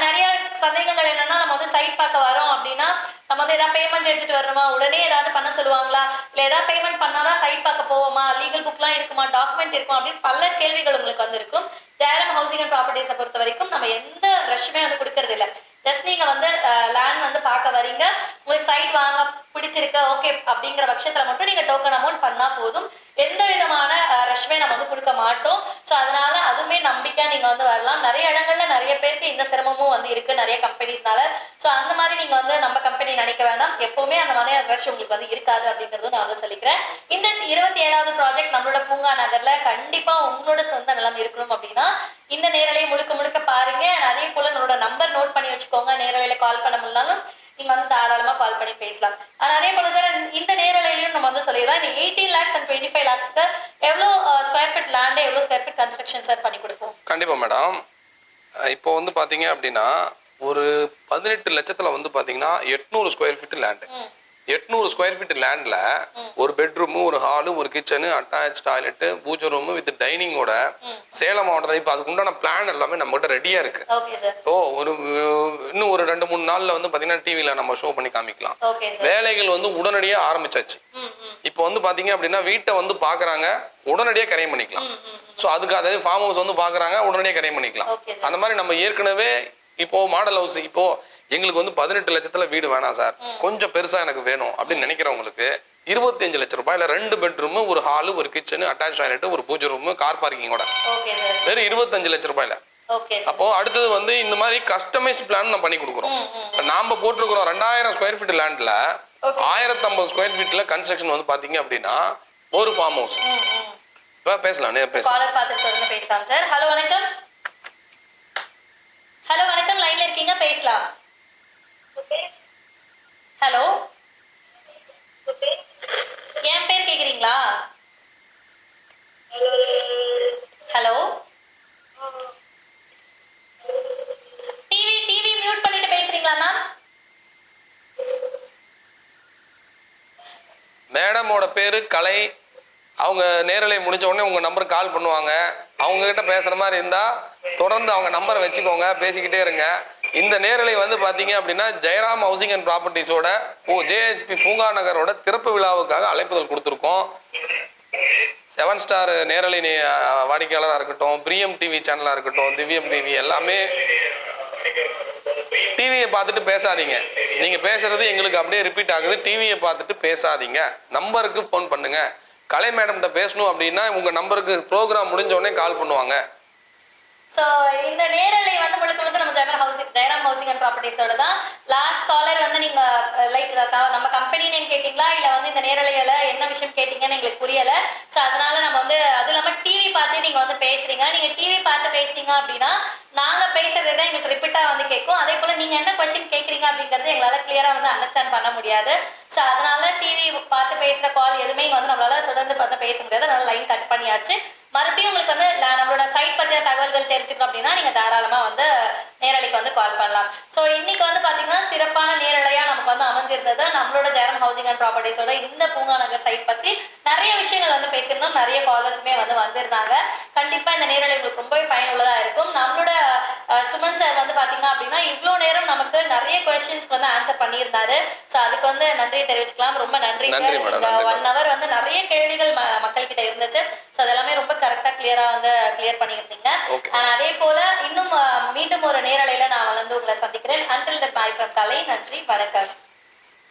நிறைய சந்தேகங்கள் என்னன்னா, நம்ம வந்து சைட் பார்க்க வரோம் அப்படின்னா நம்ம வந்து ஏதாவது பேமெண்ட் எடுத்துட்டு வரணுமா, உடனே ஏதாவது பண்ண சொல்லுவாங்களா, இல்லை ஏதாவது பேமெண்ட் பண்ணாதான் சைட் பார்க்க போவோமா, லீகல் புக்லாம் இருக்குமா, டாக்குமெண்ட் இருக்குமா அப்படின்னு பல கேள்விகள் உங்களுக்கு வந்து இருக்கும். ஜெயராம் ஹவுசிங் அண்ட் ப்ராப்பர்ட்டிஸை பொறுத்த வரைக்கும் நம்ம எந்த ரஷ்மே வந்து கொடுக்கறது இல்லை. ஜஸ்ட் நீங்க வந்து லேண்ட் வந்து பார்க்க வரீங்க, உங்களுக்கு சைட் வாங்க பிடிச்சிருக்கு ஓகே அப்படிங்கிற பட்சத்துல மட்டும் நீங்க டோக்கன் அமௌண்ட் பண்ணா போதும். எந்த விதமான ரஷ்மே நம்ம வந்து கொடுக்க மாட்டோம். ஸோ அதனால அதுவுமே நம்பிக்கை நீங்க வந்து வரலாம். நிறைய இடங்கள்ல நிறைய பேருக்கு இந்த சிரமமும் வந்து இருக்கு நிறைய கம்பெனிஸ்னால. ஸோ அந்த மாதிரி நீங்க வந்து நம்ம கம்பெனி நினைக்க வேண்டாம், எப்பவுமே அந்த மாதிரியான ரஷ் உங்களுக்கு வந்து இருக்காது அப்படிங்கறதும் நான் வந்து சொல்லிக்கிறேன். இந்த 27வது ப்ராஜெக்ட் நம்மளோட பூங்கா நகர்ல கண்டிப்பா உங்களோட சொந்த நிலம் இருக்கணும் அப்படின்னா இந்த நேரலையை முழுக்க பாருங்க. அதே போல நம்மளோட நம்பர் நோட் பண்ணி வச்சுக்கோங்க. நேரலையில கால் பண்ண முடியலாலும் நீங்க வந்து தாராளமா கால் பண்ணி பேசலாம். அதே போல சார் இந்த நேரலையிலையும் நம்ம வந்து சொல்லிடலாம், இந்த 18 lakhs and 25 lakhsக்கு எவ்வளோ ஸ்கொயர் ஃபீட் லேண்ட், எவ்வளோ ஸ்கொயர் ஃபீட் கன்ஸ்ட்ரக்ஷன் சார் பண்ணி கொடுப்போம்? கண்டிப்பா மேடம். இப்போ வந்து பாத்தீங்க அப்படின்னா ஒரு 18 லட்சத்துல வந்து பாத்தீங்கன்னா 800 square feet land. 800 square feet லேண்ட்ல ஒரு பெட்ரூம், ஒரு ஹாலு, ஒரு kitchen, attach toilet, pooja room with டைனிங்கோட சேலம் மாவட்டத்தில் இப்போ அதுக்கு உண்டான பிளான் எல்லாமே நம்ம கிட்ட ரெடியா இருக்கு. ஓ இன்னும் ஒரு 2-3 நாள்ல வந்து பாத்தீங்கன்னா டிவில நம்ம ஷோ பண்ணி காமிக்கலாம். வேலைகள் வந்து உடனடியா ஆரம்பிச்சாச்சு. இப்போ வந்து பாத்தீங்க அப்படின்னா வீட்டை வந்து பாக்குறாங்க, உடனடியா கரையம் பண்ணிக்கலாம். ஸோ அதுக்கு அதாவது ஃபார்ம் ஹவுஸ் வந்து பாக்குறாங்க, உடனடியா கரையம் பண்ணிக்கலாம். அந்த மாதிரி நம்ம ஏற்கனவே இப்போ மாடல் ஹவுஸ் இப்போ எங்களுக்கு வந்து 18 லட்சத்துல வீடு வேணாம் சார், கொஞ்சம் பெருசா எனக்கு வேணும் அப்படின்னு நினைக்கிறவங்களுக்கு 25 லட்சம் ரூபாயில 2 பெட்ரூம், ஒரு ஹாலு, ஒரு கிச்சனு, அட்டாச் டாய்லெட், ஒரு பூஜை ரூம், கார் பார்க்கிங்கோட வெறும் 25 லட்சம் ரூபாயில. அப்போ அடுத்தது வந்து இந்த மாதிரி கஸ்டமைஸ் பிளான் நம்ம பண்ணி கொடுக்குறோம். நாம போட்டிருக்கிறோம் 2000 ஸ்கொயர் ஃபீட் லேண்ட்ல 1050 ஸ்கொயர் ஃபீட்ல கன்ஸ்ட்ரக்ஷன் வந்து பாத்தீங்க அப்படின்னா ஒரு ஃபார்ம் ஹவுஸ். பேசலாம் பேசலாம் சார். ஹலோ வணக்கம். ஹலோ வணக்கம், லைன்ல இருக்கீங்க, பேசலாம். ஹலோ, என் பேர் கேக்குறீங்களா? ஹலோ, டிவி மியூட் பண்ணிட்டு பேசுறீங்களா மேம்? மேடமோட பேரு கலை. அவங்க நேரலை முடிஞ்ச உடனே உங்க நம்பருக்கு கால் பண்ணுவாங்க. அவங்க கிட்ட பேசுற மாதிரி இருந்தா தொடர்ந்து அவங்க நம்பரை வச்சுக்கோங்க, பேசிக்கிட்டே இருங்க. இந்த நேரலை வந்து பாத்தீங்க அப்படின்னா ஜெயராம் ஹவுசிங் அண்ட் ப்ராப்பர்ட்டிஸோட JHP பூங்கா நகரோட திறப்பு விழாவுக்காக அழைப்புதல் கொடுத்துருக்கோம். 7 ஸ்டார் நேரலை வாடிக்கையாளராக இருக்கட்டும், பிரியம் டிவி சேனலா இருக்கட்டும், திவ்யம் டிவி எல்லாமே டிவியை பார்த்துட்டு பேசாதீங்க. நீங்க பேசுறது எங்களுக்கு அப்படியே ரிப்பீட் ஆகுது. டிவியை பார்த்துட்டு பேசாதீங்க, நம்பருக்கு ஃபோன் பண்ணுங்க. கலை மேடம் கிட்ட பேசணும் அப்படின்னா உங்க நம்பருக்கு ப்ரோக்ராம் முடிஞ்ச உடனே கால் பண்ணுவாங்க. ஸோ இந்த நேரலை வந்து முழுக்க முழுக்க நம்ம ஜெயராம் ஹவுசிங் அண்ட் ப்ராப்பர்ட்டிஸோட தான். லாஸ்ட் காலர் வந்து நீங்க லைக் நம்ம கம்பெனி நேம் கேட்டீங்களா இல்ல வந்து இந்த நேரலையில என்ன விஷயம் கேட்டீங்கன்னு எங்களுக்கு புரியல. ஸோ அதனால நம்ம வந்து அதுவும் இல்லாம டிவி பார்த்து நீங்க வந்து பேசுறீங்க. நீங்க டிவி பார்த்து பேசுறீங்க அப்படின்னா நாங்க பேசுறதே தான் எங்களுக்கு ரிப்பீட்டா வந்து கேட்கும். அதே போல நீங்க என்ன கொஸ்டின் கேட்குறீங்க அப்படிங்கறது எங்களால கிளியரா வந்து அண்டர்ஸ்டாண்ட் பண்ண முடியாது. ஸோ அதனால டிவி பார்த்து பேசுற கால் எதுவுமே இங்க வந்து நம்மளால தொடர்ந்து பார்த்து பேச முடியாது. அதனால லைன் கட் பண்ணியாச்சு. மறுபடியும் உங்களுக்கு வந்து நம்மளோட சைட் பத்தின தகவல்கள் தெரிஞ்சுக்கணும் அப்படின்னா நீங்க தாராளமா வந்து நேரலைக்கு வந்து கால் பண்ணலாம். ஸோ இன்னைக்கு வந்து பாத்தீங்கன்னா சிறப்பான நேரலையா நமக்கு வந்து அமைஞ்சிருந்தது. நம்மளோட ஜெயராம் ஹவுசிங் அண்ட் ப்ராப்பர்ட்டிஸோட இந்த பூங்கா நகர் சைட் பத்தி நிறைய விஷயங்கள் வந்து பேசியிருந்தோம். நிறைய காலர்ஸுமே வந்து வந்திருந்தாங்க. கண்டிப்பா இந்த நேரலை உங்களுக்கு ரொம்பவே பயனுள்ளதா இருக்கும். நம்மளோட சுமன் சார் வந்து பாத்தீங்க அப்படின்னா இவ்வளவு நேரம் நமக்கு நிறைய கொஸ்டின்ஸ்க்கு வந்து ஆன்சர் பண்ணியிருந்தாரு. ஸோ அதுக்கு வந்து நன்றி தெரிவிச்சுக்கலாம். ரொம்ப நன்றி சார். இந்த 1 hour வந்து நிறைய கேள்விகள் மக்கள் கிட்ட இருந்துச்சு. ஸோ அதெல்லாமே ரொம்ப கரெக்டா கிளியரா வந்து கிளியர் பண்ணியிருந்தீங்க. அதே போல இன்னும் மீண்டும் ஒரு நேரலையில நான் வந்து உங்களை சந்திக்கிறேன். Until then, bye from Kalai. நன்றி, வணக்கம்.